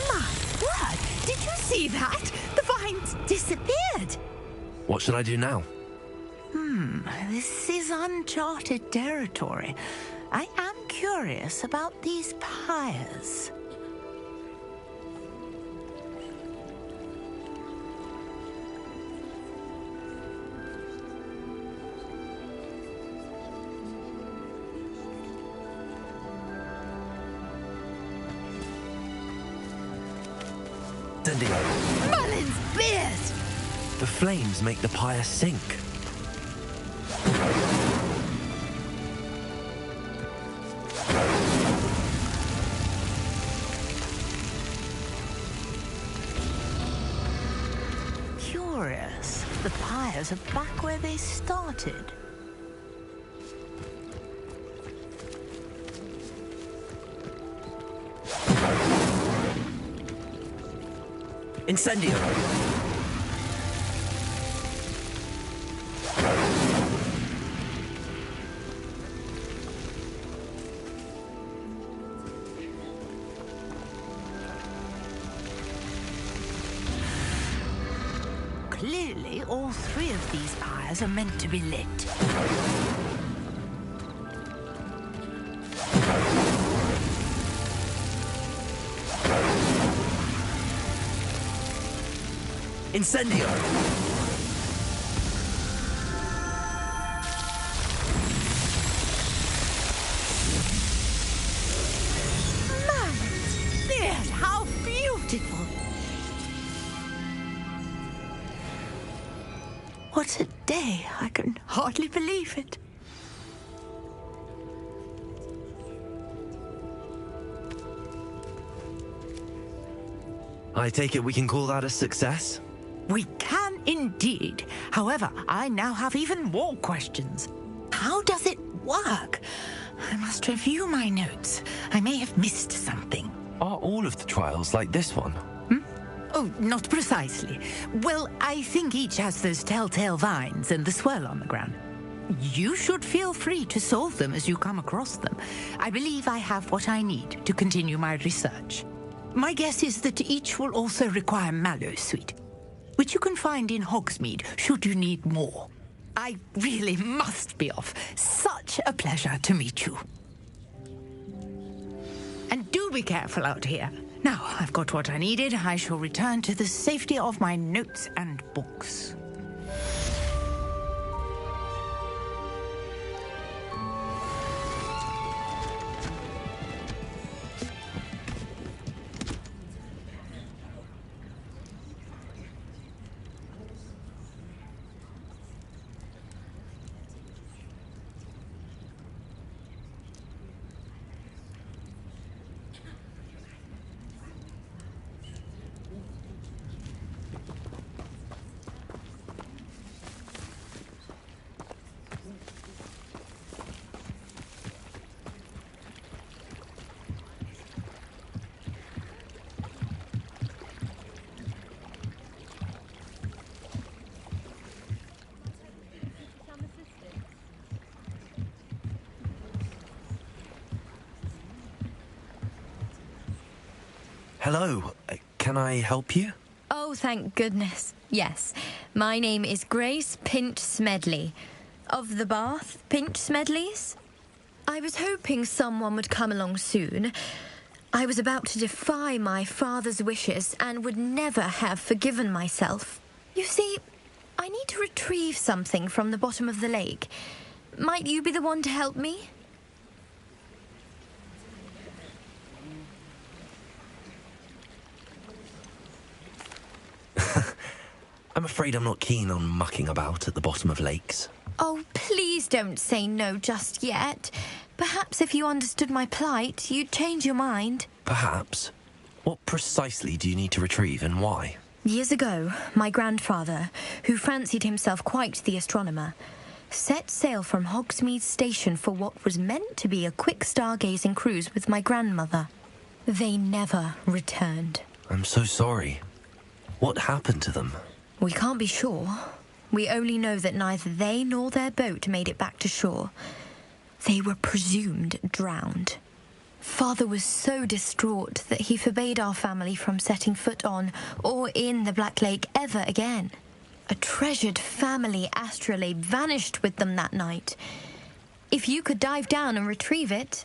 My word! Did you see that? The vines disappeared! What should I do now? This is uncharted territory. I am curious about these pyres. Merlin's beard! The flames make the pyre sink. Curious. The pyres are back where they started. Incendio! Clearly, all three of these pyres are meant to be lit. Incendio! Merlin's beard! How beautiful! What a day! I can hardly believe it. I take it we can call that a success? We can indeed. However, I now have even more questions. How does it work? I must review my notes. I may have missed something. Are all of the trials like this one? Oh, not precisely. Well, I think each has those telltale vines and the swirl on the ground. You should feel free to solve them as you come across them. I believe I have what I need to continue my research. My guess is that each will also require mallowsweet, which you can find in Hogsmeade should you need more. I really must be off. Such a pleasure to meet you. And do be careful out here. Now I've got what I needed, I shall return to the safety of my notes and books. Hello, can I help you? Oh, thank goodness. Yes, my name is Grace Pinch Smedley, of the Bath Pinch Smedleys. I was hoping someone would come along soon. I was about to defy my father's wishes and would never have forgiven myself. You see, I need to retrieve something from the bottom of the lake. Might you be the one to help me? I'm afraid I'm not keen on mucking about at the bottom of lakes. Oh, please don't say no just yet. Perhaps if you understood my plight, you'd change your mind. Perhaps. What precisely do you need to retrieve and why? Years ago, my grandfather, who fancied himself quite the astronomer, set sail from Hogsmeade Station for what was meant to be a quick stargazing cruise with my grandmother. They never returned. I'm so sorry. What happened to them? We can't be sure. We only know that neither they nor their boat made it back to shore. They were presumed drowned. Father was so distraught that he forbade our family from setting foot on or in the Black Lake ever again. A treasured family astrolabe vanished with them that night. If you could dive down and retrieve it,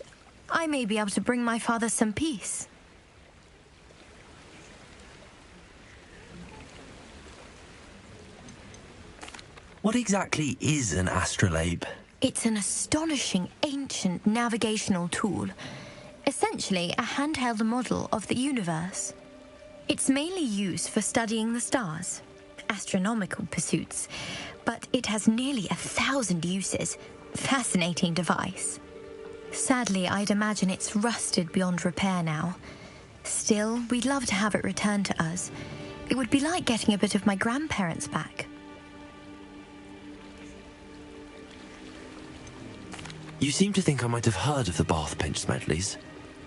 I may be able to bring my father some peace. What exactly is an astrolabe? It's an astonishing ancient navigational tool. Essentially a handheld model of the universe. It's mainly used for studying the stars, astronomical pursuits, but it has nearly 1,000 uses. Fascinating device. Sadly, I'd imagine it's rusted beyond repair now. Still, we'd love to have it returned to us. It would be like getting a bit of my grandparents back. You seem to think I might have heard of the Bath Pinch Smedleys.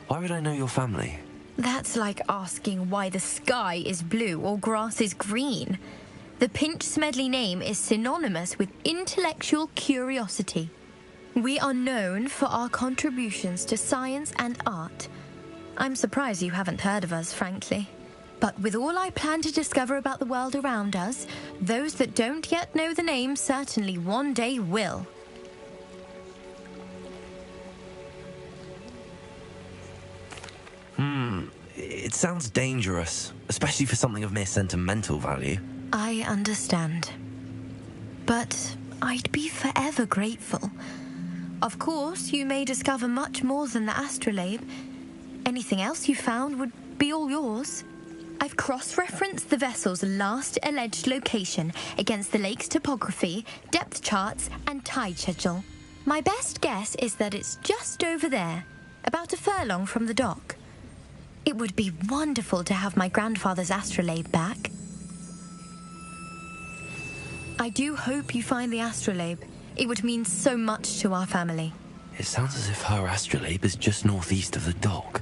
Why would I know your family? That's like asking why the sky is blue or grass is green. The Pinch Smedley name is synonymous with intellectual curiosity. We are known for our contributions to science and art. I'm surprised you haven't heard of us, frankly. But with all I plan to discover about the world around us, those that don't yet know the name certainly one day will. It sounds dangerous, especially for something of mere sentimental value. I understand. But I'd be forever grateful. Of course, you may discover much more than the astrolabe. Anything else you found would be all yours. I've cross-referenced the vessel's last alleged location against the lake's topography, depth charts, and tide schedule. My best guess is that it's just over there, about a furlong from the dock. It would be wonderful to have my grandfather's astrolabe back. I do hope you find the astrolabe. It would mean so much to our family. It sounds as if her astrolabe is just northeast of the dock.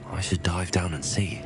I should dive down and see.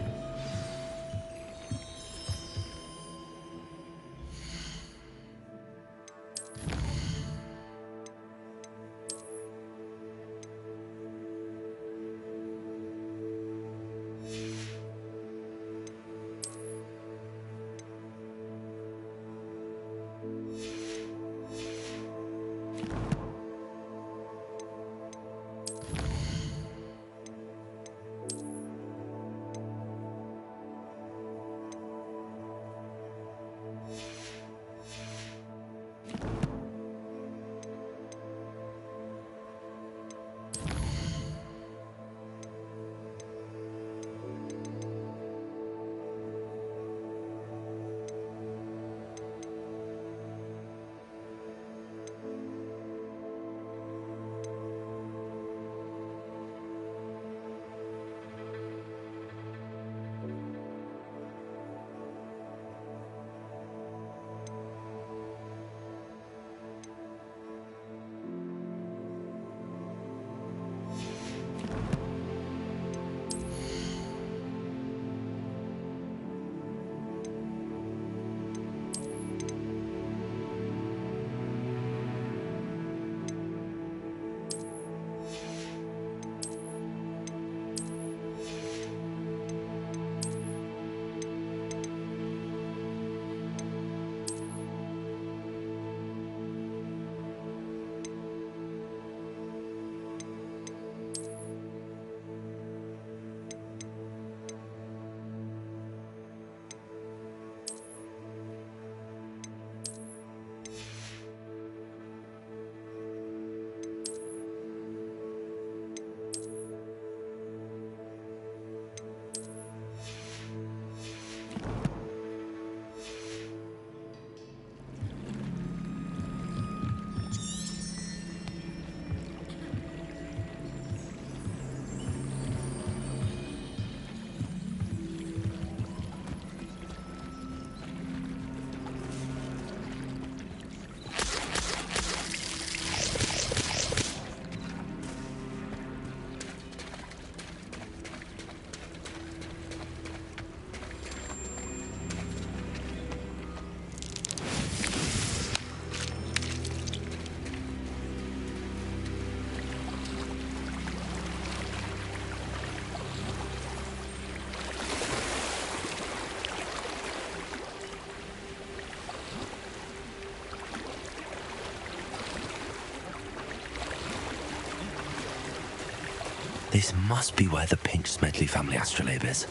This must be where the Pinch Smedley family astrolabe is.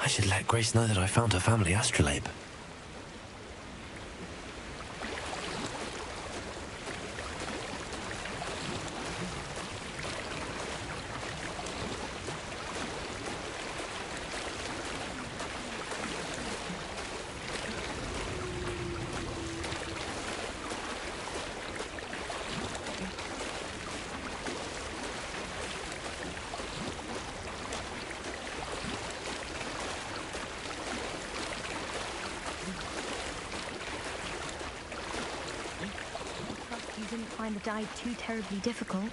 I should let Grace know that I found her family astrolabe. You didn't find the dive too terribly difficult.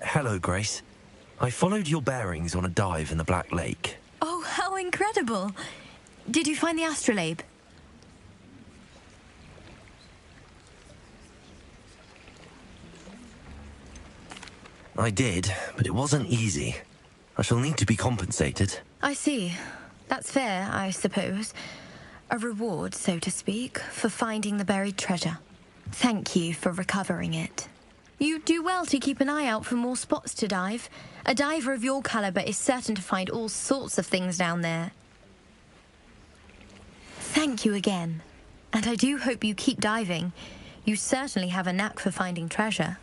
Hello, Grace. I followed your bearings on a dive in the Black Lake. Oh, how incredible! Did you find the astrolabe? I did, but it wasn't easy. I shall need to be compensated. I see. That's fair, I suppose. A reward, so to speak, for finding the buried treasure. Thank you for recovering it. You do well to keep an eye out for more spots to dive. A diver of your caliber is certain to find all sorts of things down there. Thank you again. And I do hope you keep diving. You certainly have a knack for finding treasure.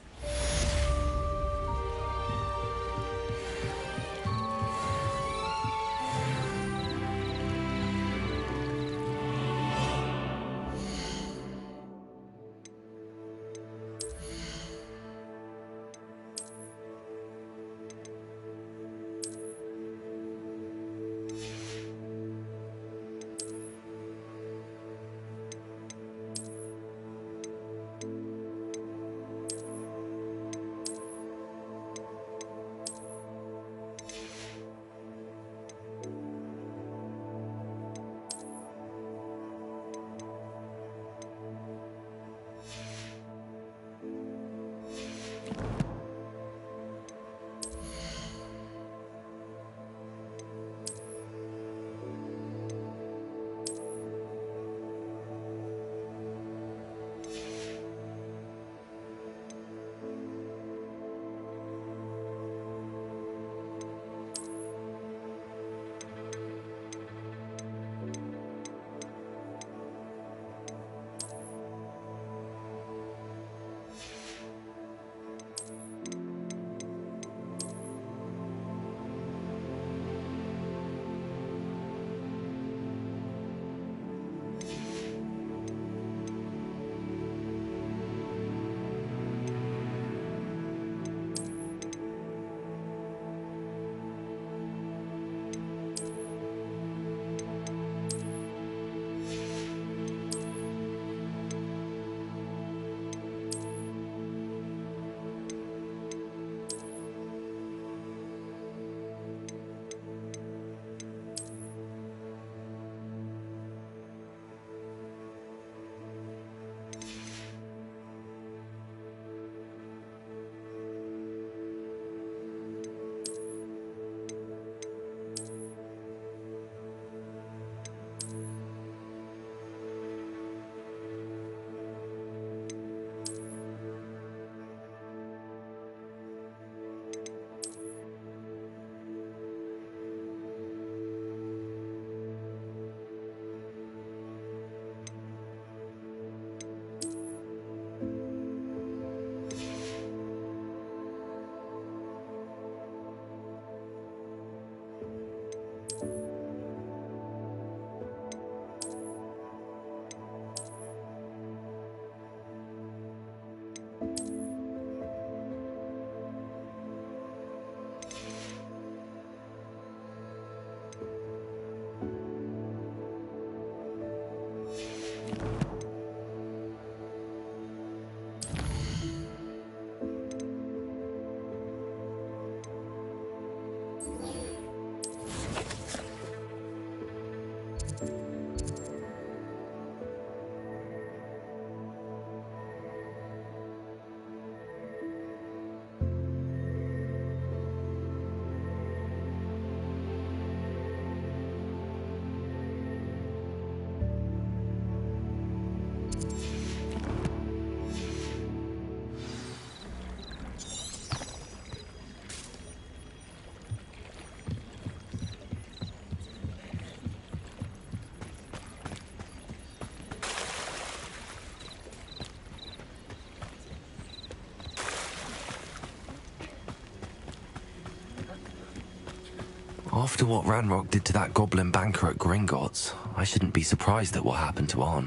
After what Ranrock did to that goblin banker at Gringotts, I shouldn't be surprised at what happened to Arn.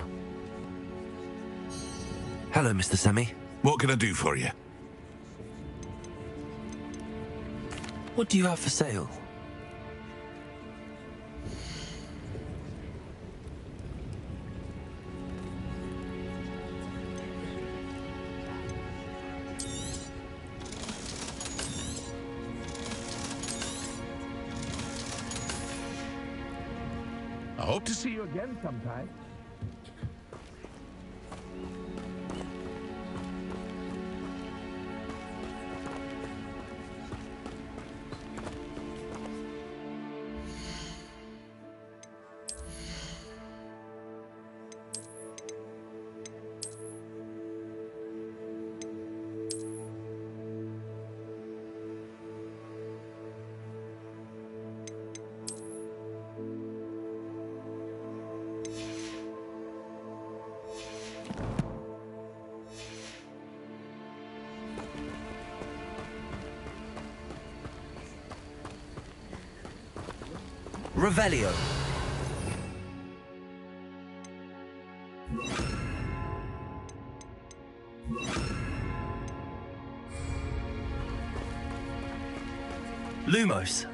Hello, Mr. Semi. What can I do for you? What do you have for sale? I hope to see you again sometime. Revelio. Lumos.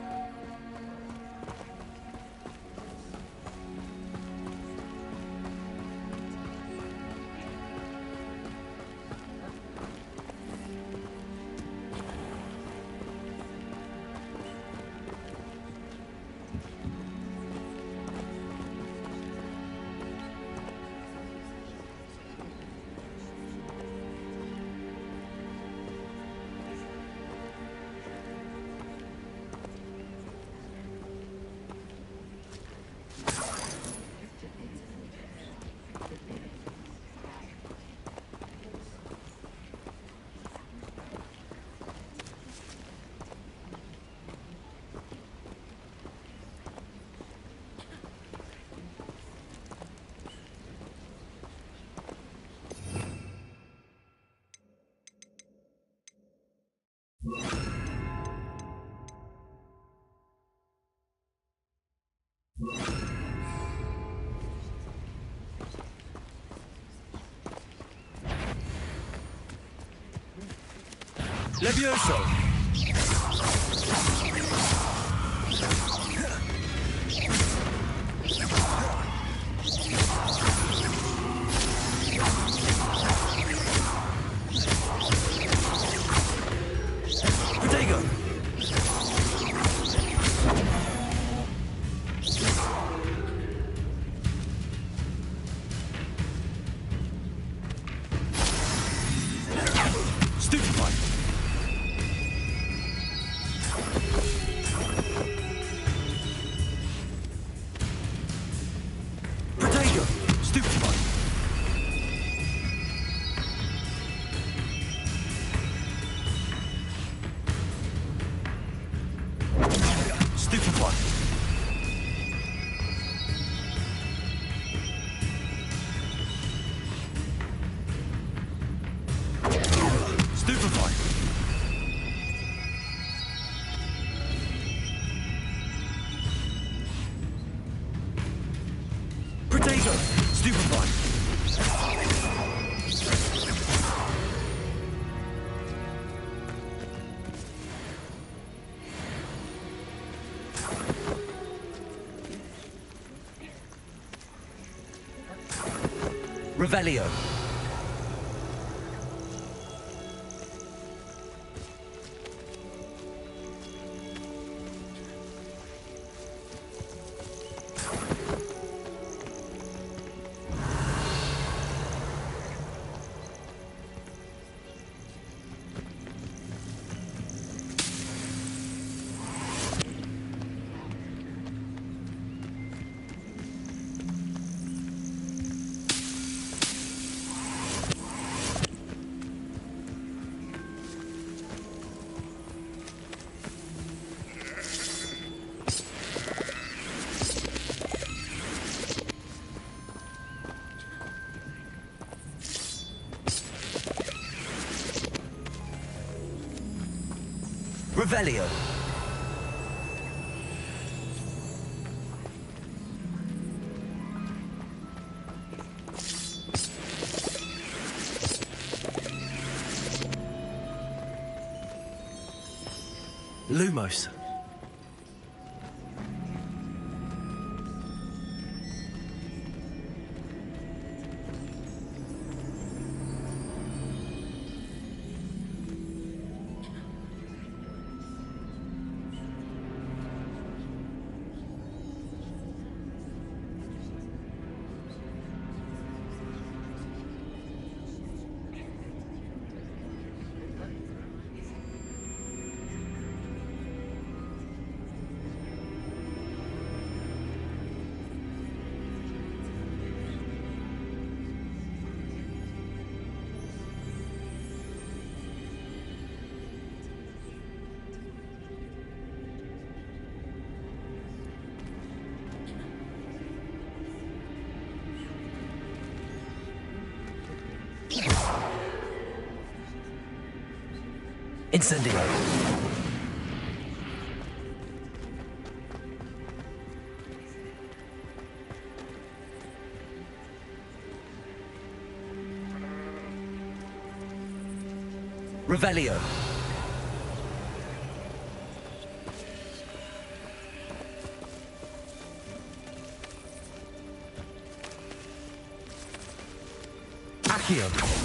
Levioso. Revelio. Revelio. Lumos. Incendio. Revelio. Accio.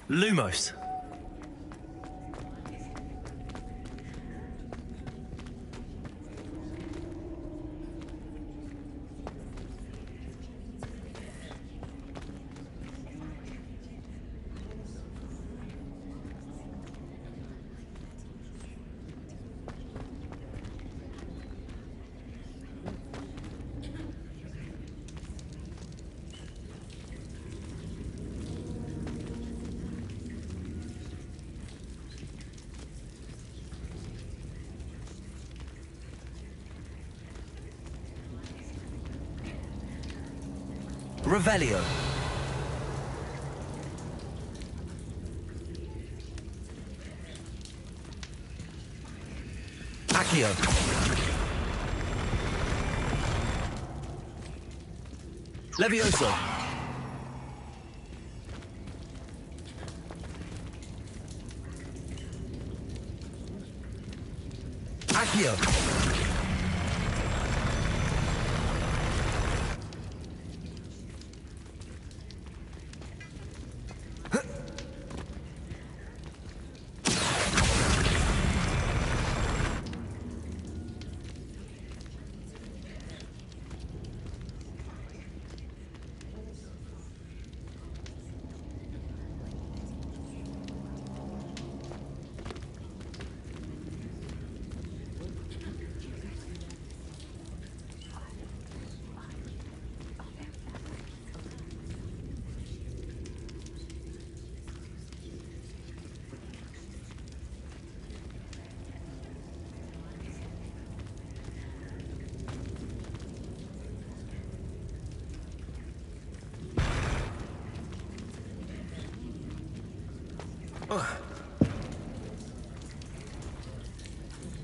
Lumos. Revelio. Accio. Levioso. Accio.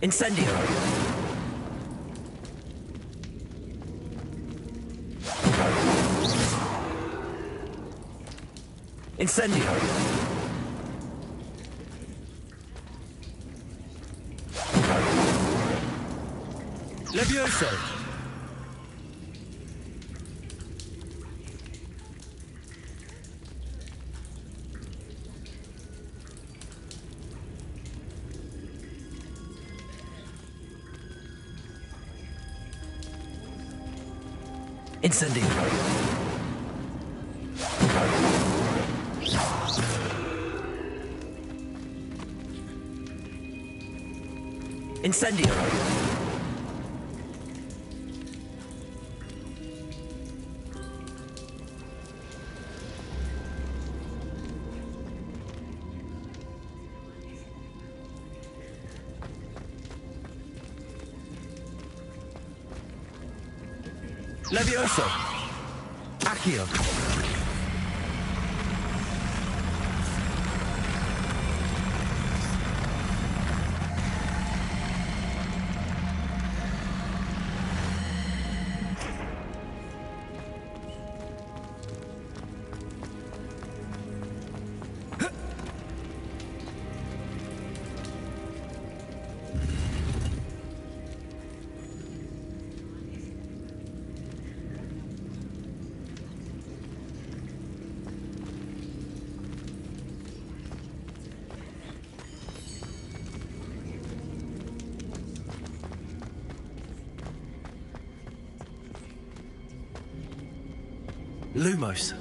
Incendio. Incendio. Levioso. Incendio. Incendio. Levioso. Accio. Lumos.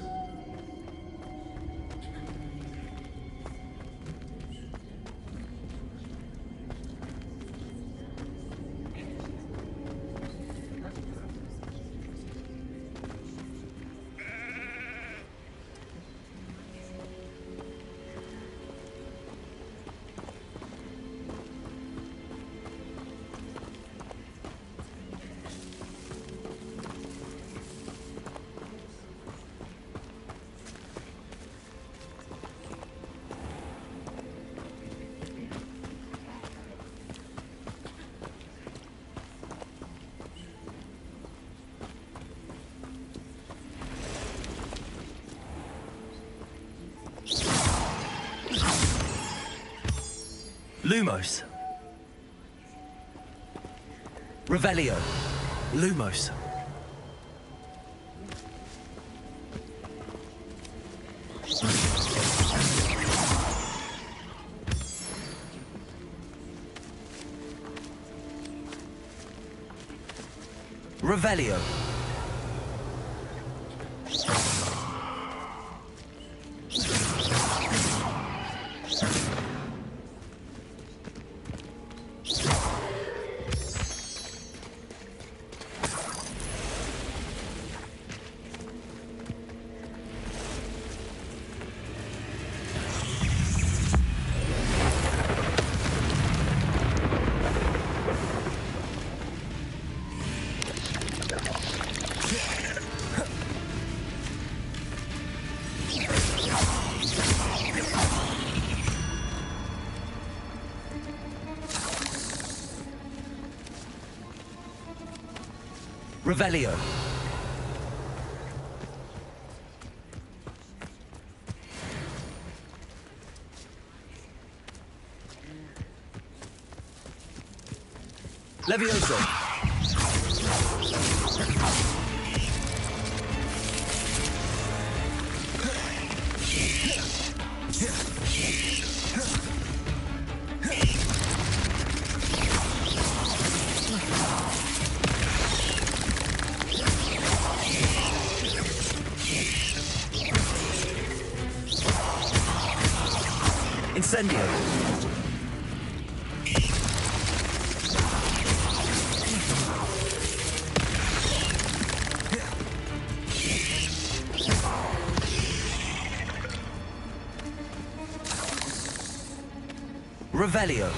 Lumos. Revelio. Lumos. Revelio. Revelio. Levioso. Incendio. Revelio.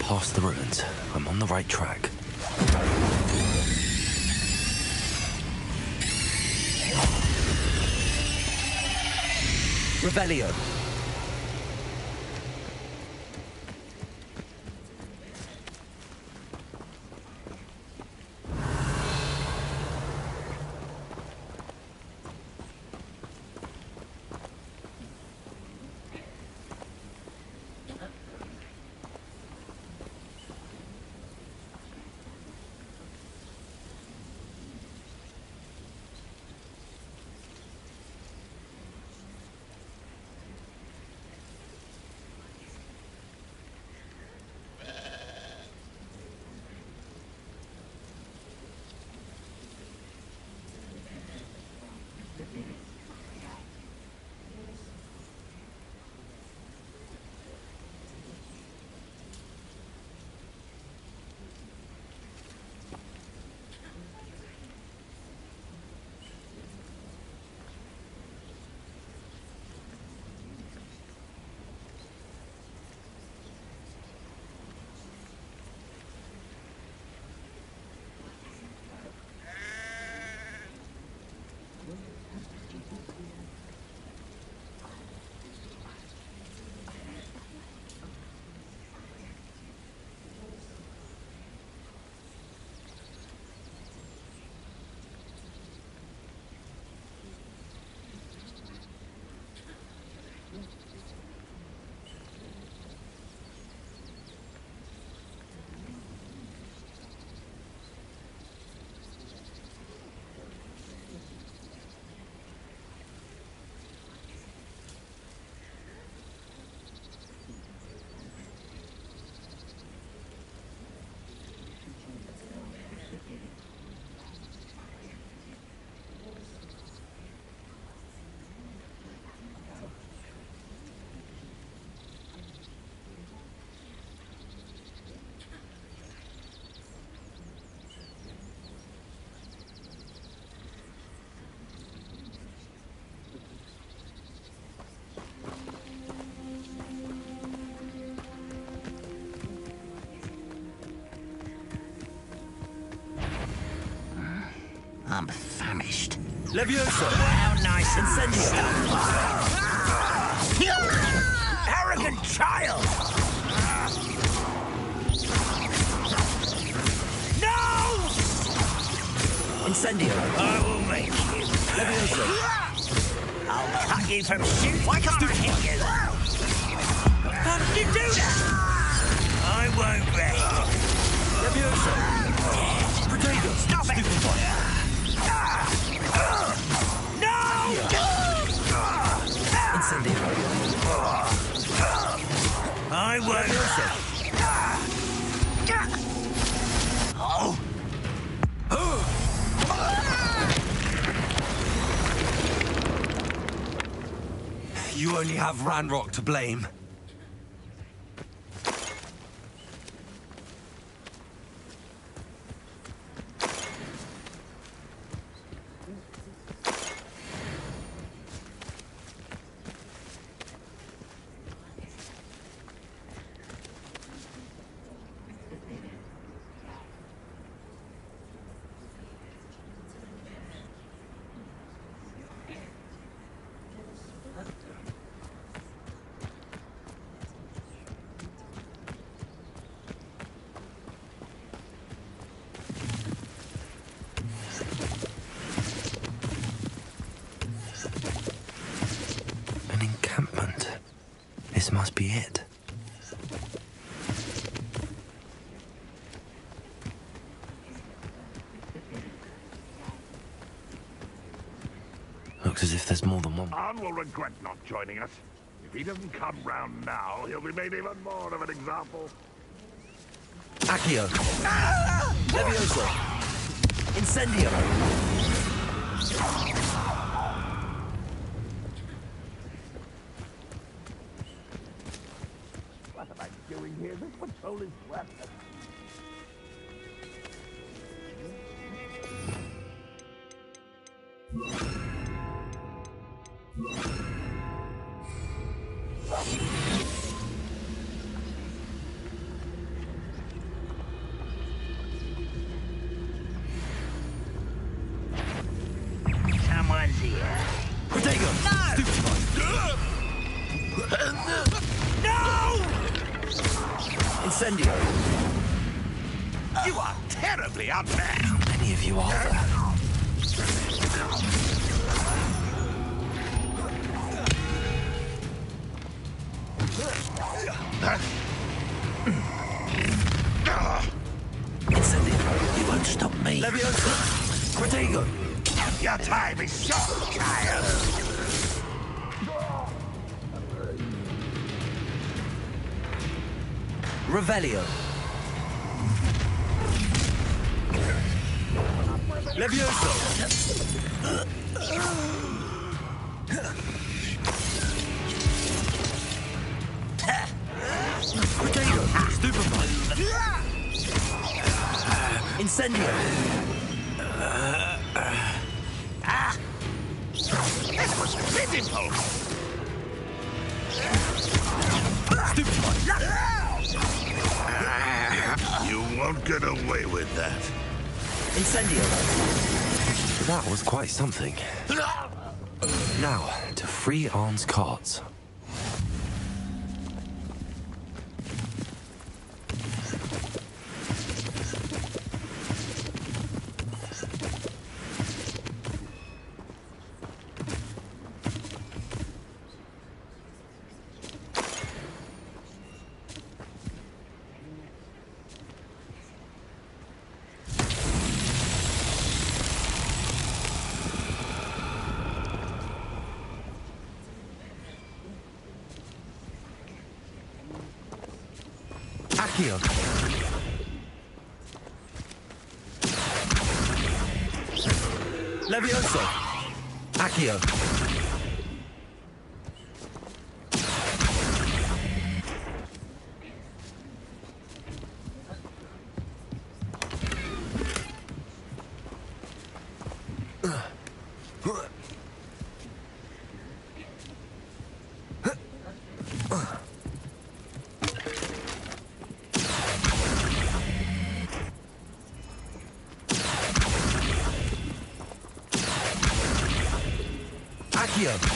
Past the ruins. I'm on the right track. Revelio. Levioso! How nice and Incendio! Arrogant child! No! Incendio! I will make you. Levioso! I'll cut you from shoot. Why can't I hit you? How did you do that? I won't rest. Levioso! Protego! Stop it! No! Incendio! I won't. Oh! You only have Ranrock to blame. An encampment. This must be it. Looks as if there's more than one. Arn will regret not joining us. If he doesn't come round now, he'll be made even more of an example. Accio! Levioso! Incendio! What am I doing here? This patrol is worthless. Someone's here. Protego! No! Incendio! You are terribly unfair. How many of you are there? Incendio! You won't stop me. Levioso! Protego! Your time is short, child. Revelio! Levioso! Protego! Stupefy! Incendio! This was pitiful. Stupefy! You won't get away with that. Incendio! That was quite something. Now, to free Arn's carts. Accio! Levioso! Accio! Accio!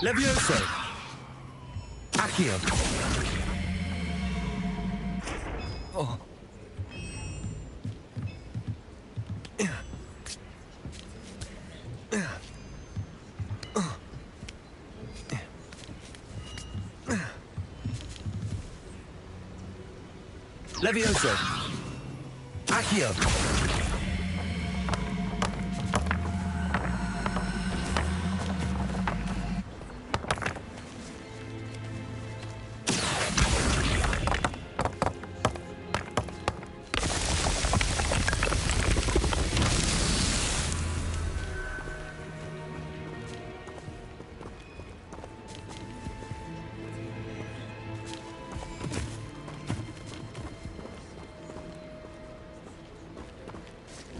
Levioso! Accio! Oh. Levioso! Accio!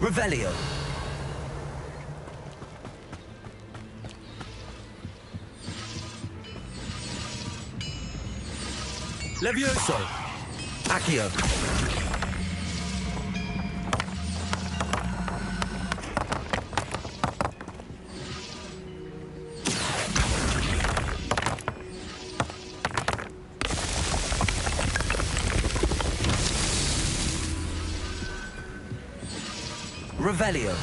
Revelio. Levioso. Accio. Revelio.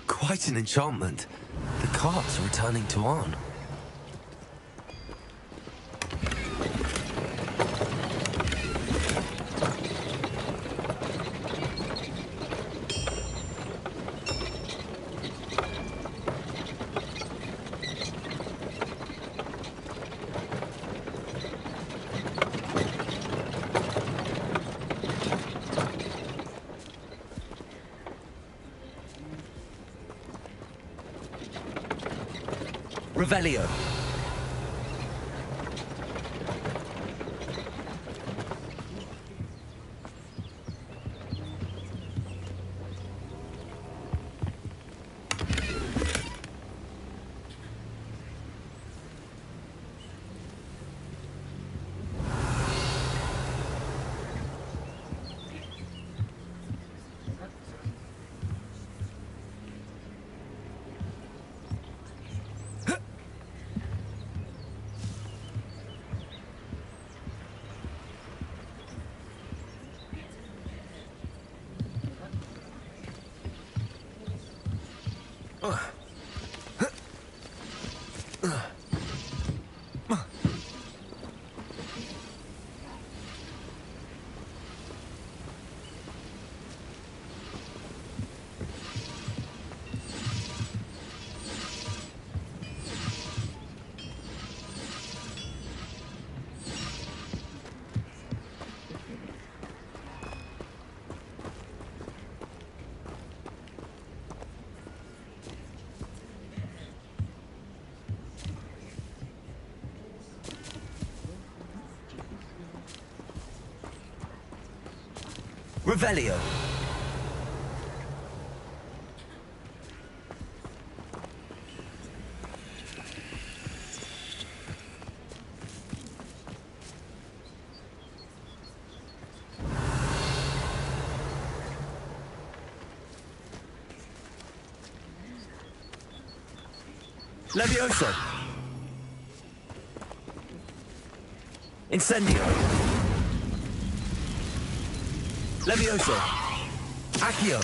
Quite an enchantment. The cart's returning to Arn. Revelio. Revelio. Levioso. Incendio. Levioso. Accio.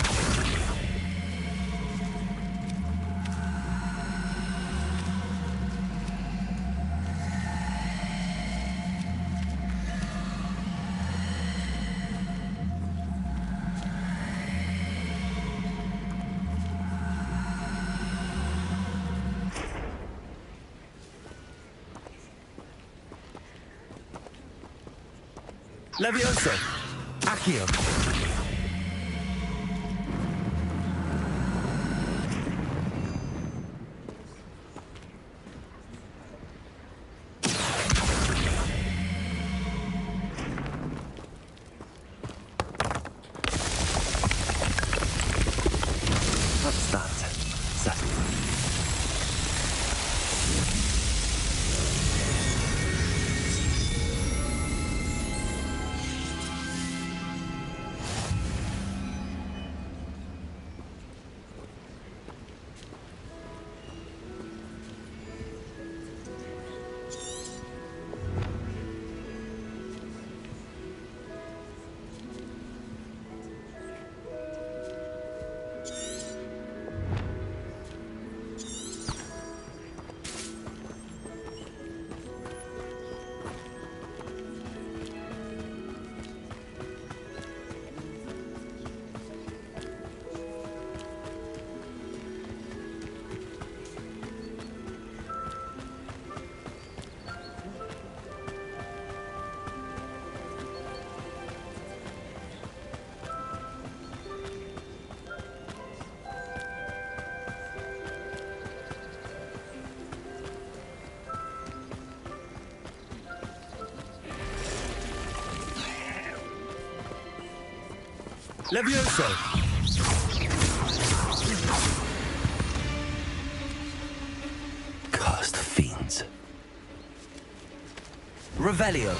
Levioso! Accio! What's that? Settle. Levioso! Cursed fiends. Revelio!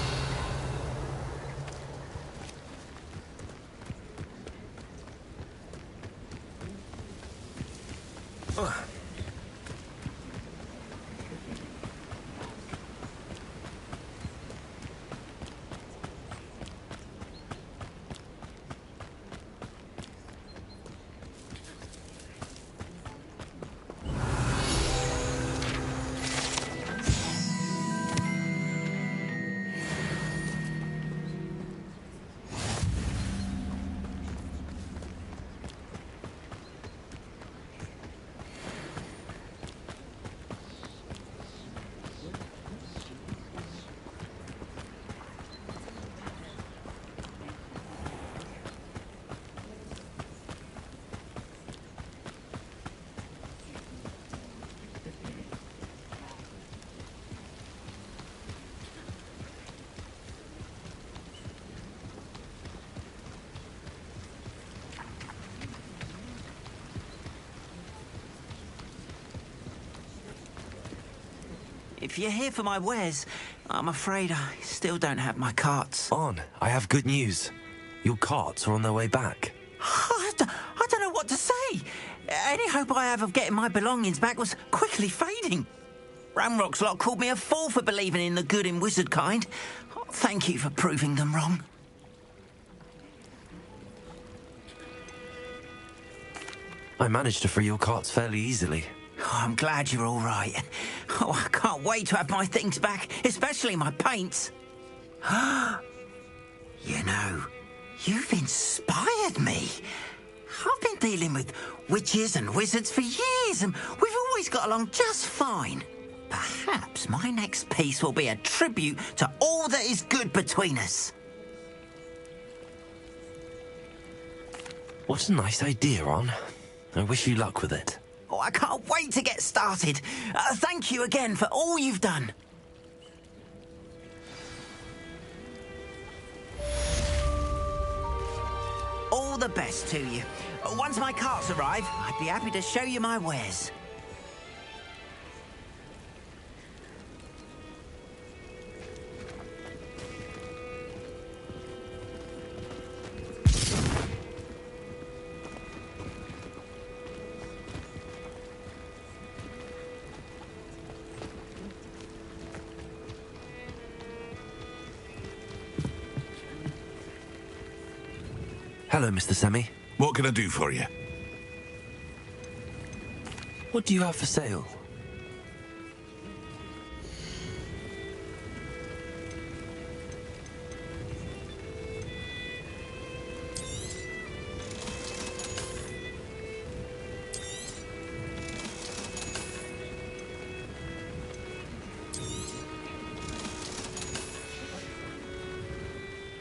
If you're here for my wares, I'm afraid I still don't have my carts. On, I have good news. Your carts are on their way back. I don't know what to say. Any hope I have of getting my belongings back was quickly fading. Ranrock's lot called me a fool for believing in the good in wizard kind. Thank you for proving them wrong. I managed to free your carts fairly easily. Oh, I'm glad you're all right. Oh, I can't wait to have my things back, especially my paints. You know, you've inspired me. I've been dealing with witches and wizards for years, and we've always got along just fine. Perhaps my next piece will be a tribute to all that is good between us. What a nice idea, Ron. I wish you luck with it. Oh, I can't wait to get started. Thank you again for all you've done. All the best to you. Once my carts arrive, I'd be happy to show you my wares. Hello, Mr. Semi. What can I do for you? What do you have for sale?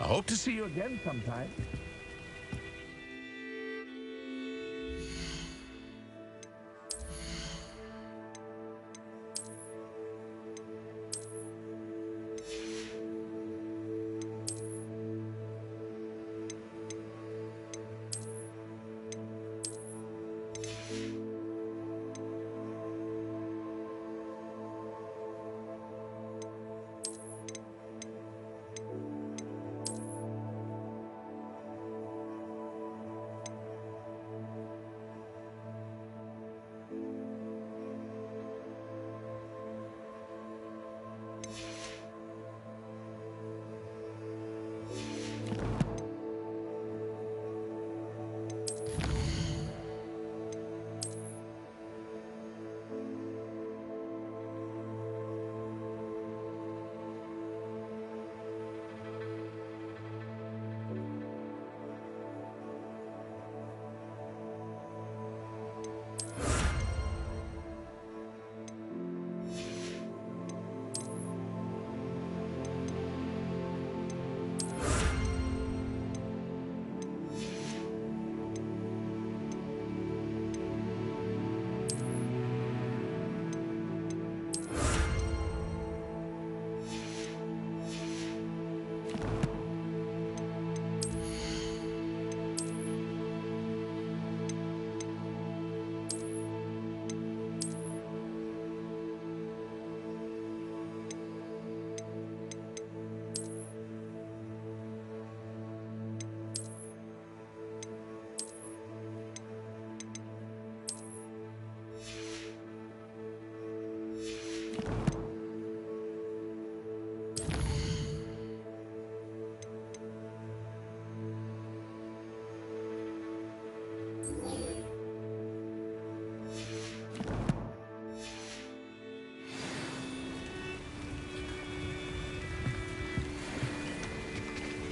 hope to see you again sometime.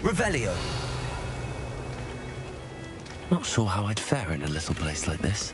Revelio. Not sure how I'd fare in a little place like this.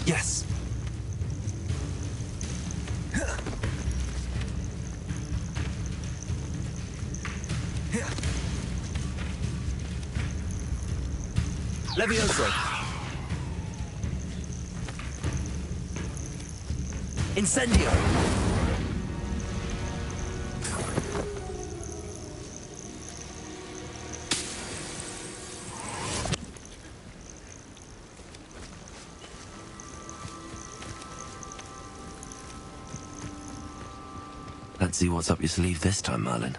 Yes. Levioso. Incendio. Let's see what's up your sleeve this time, Merlin.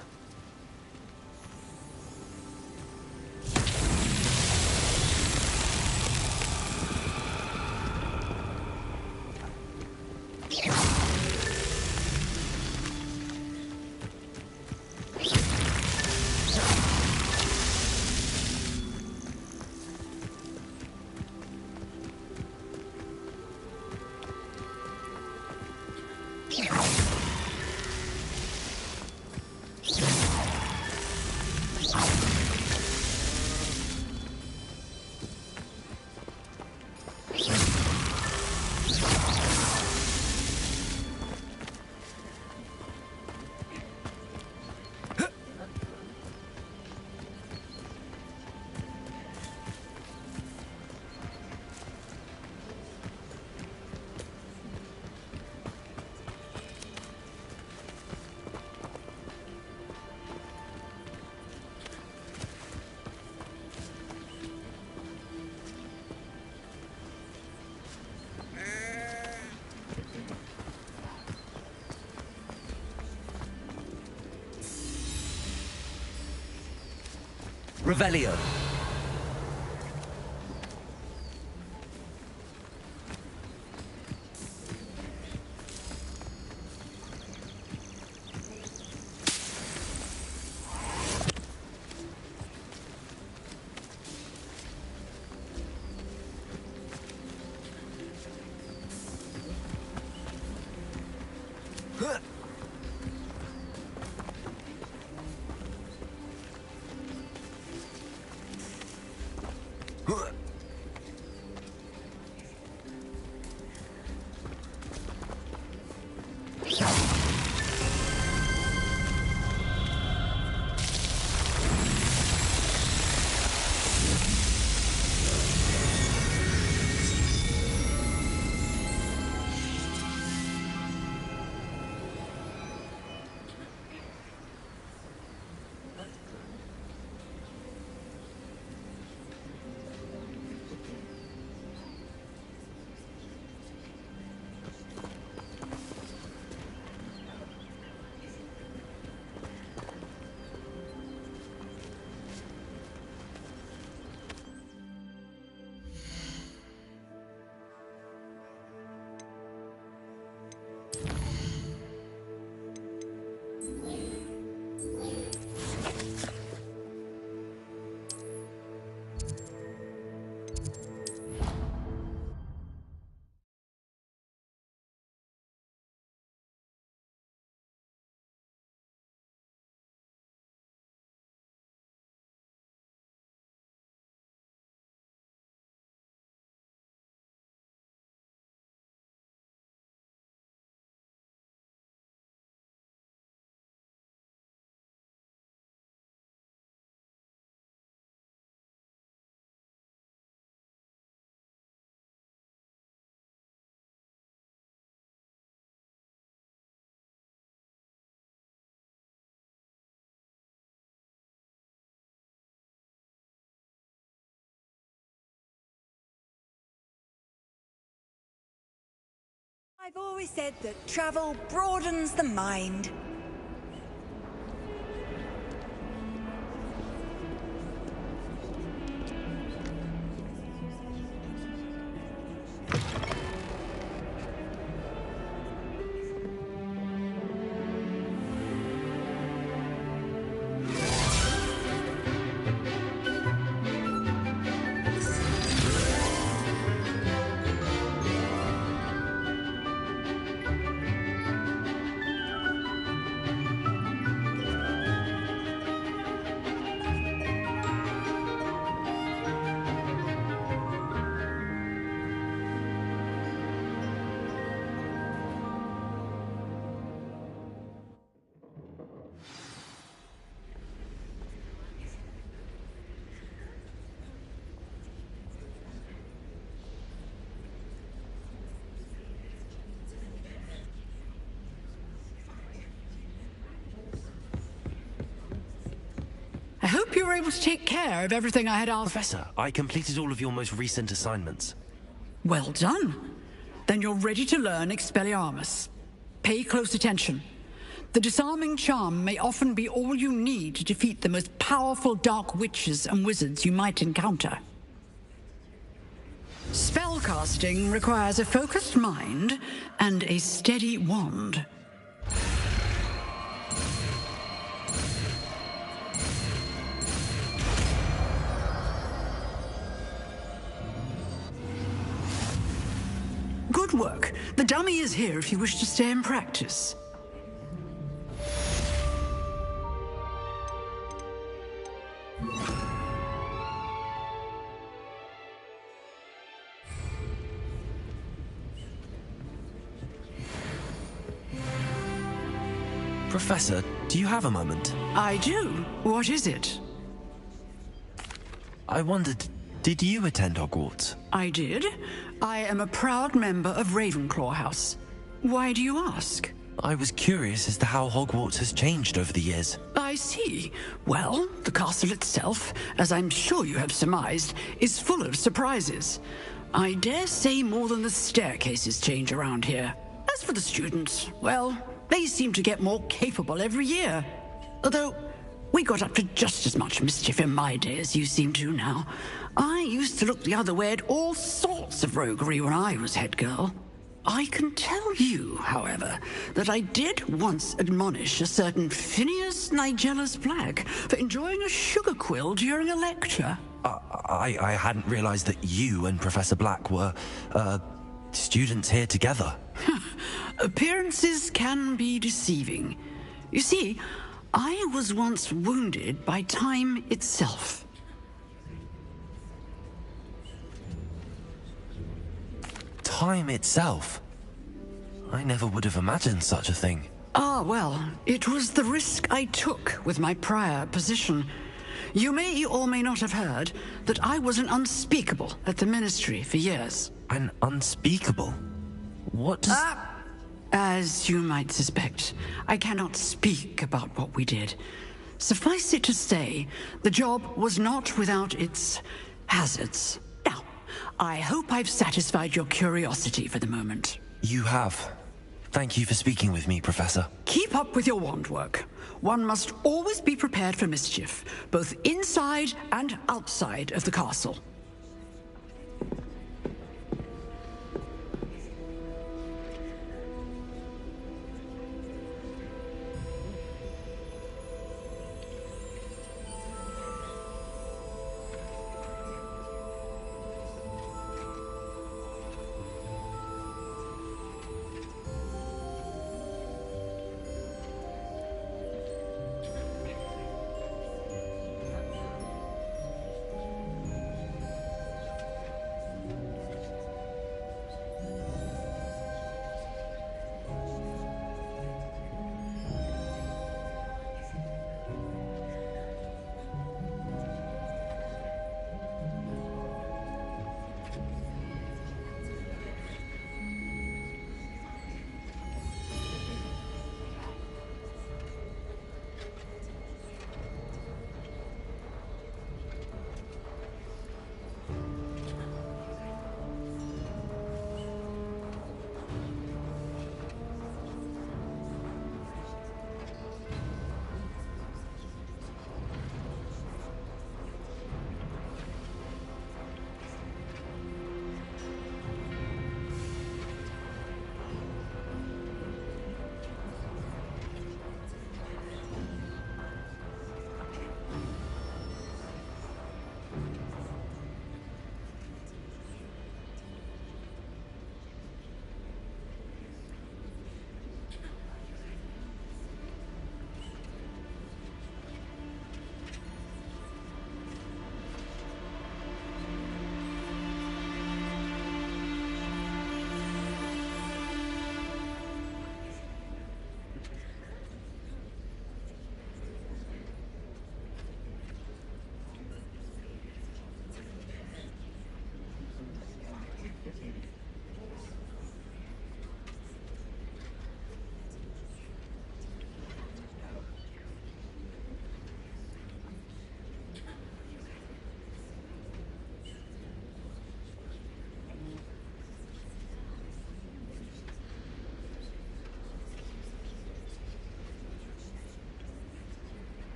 Revelio. I've always said that travel broadens the mind. were able to take care of everything I had asked. Professor, I completed all of your most recent assignments. Well done. Then you're ready to learn Expelliarmus. Pay close attention. The disarming charm may often be all you need to defeat the most powerful dark witches and wizards you might encounter. Spellcasting requires a focused mind and a steady wand. Good work. The dummy is here if you wish to stay and practice. Professor, do you have a moment? I do. What is it? I wondered, did you attend Hogwarts? I did. I am a proud member of Ravenclaw House. Why do you ask? I was curious as to how Hogwarts has changed over the years. I see. Well, the castle itself, as I'm sure you have surmised, is full of surprises. I dare say more than the staircases change around here. As for the students, well, they seem to get more capable every year. Although, we got up to just as much mischief in my day as you seem to now. I used to look the other way at all sorts of roguery when I was head girl. I can tell you, however, that I did once admonish a certain Phineas Nigellus Black for enjoying a sugar quill during a lecture. I hadn't realized that you and Professor Black were, students here together. Appearances can be deceiving. You see, I was once wounded by time itself. Time itself? I never would have imagined such a thing. Ah, well, it was the risk I took with my prior position. You may or may not have heard that I was an unspeakable at the Ministry for years. An unspeakable? What does... As you might suspect, I cannot speak about what we did. Suffice it to say, the job was not without its hazards. Now, I hope I've satisfied your curiosity for the moment. You have. Thank you for speaking with me, Professor. Keep up with your wand work. One must always be prepared for mischief, both inside and outside of the castle.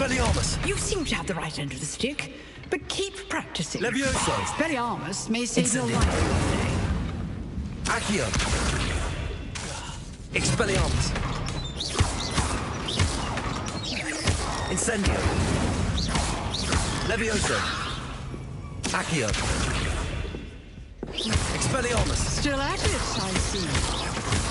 Expelliarmus! You seem to have the right end of the stick, but keep practicing. Levioso! Expelliarmus may save your Incendio. life one day. Accio! Expelliarmus! Incendio! Levioso! Accio! Expelliarmus! Still at it, I see.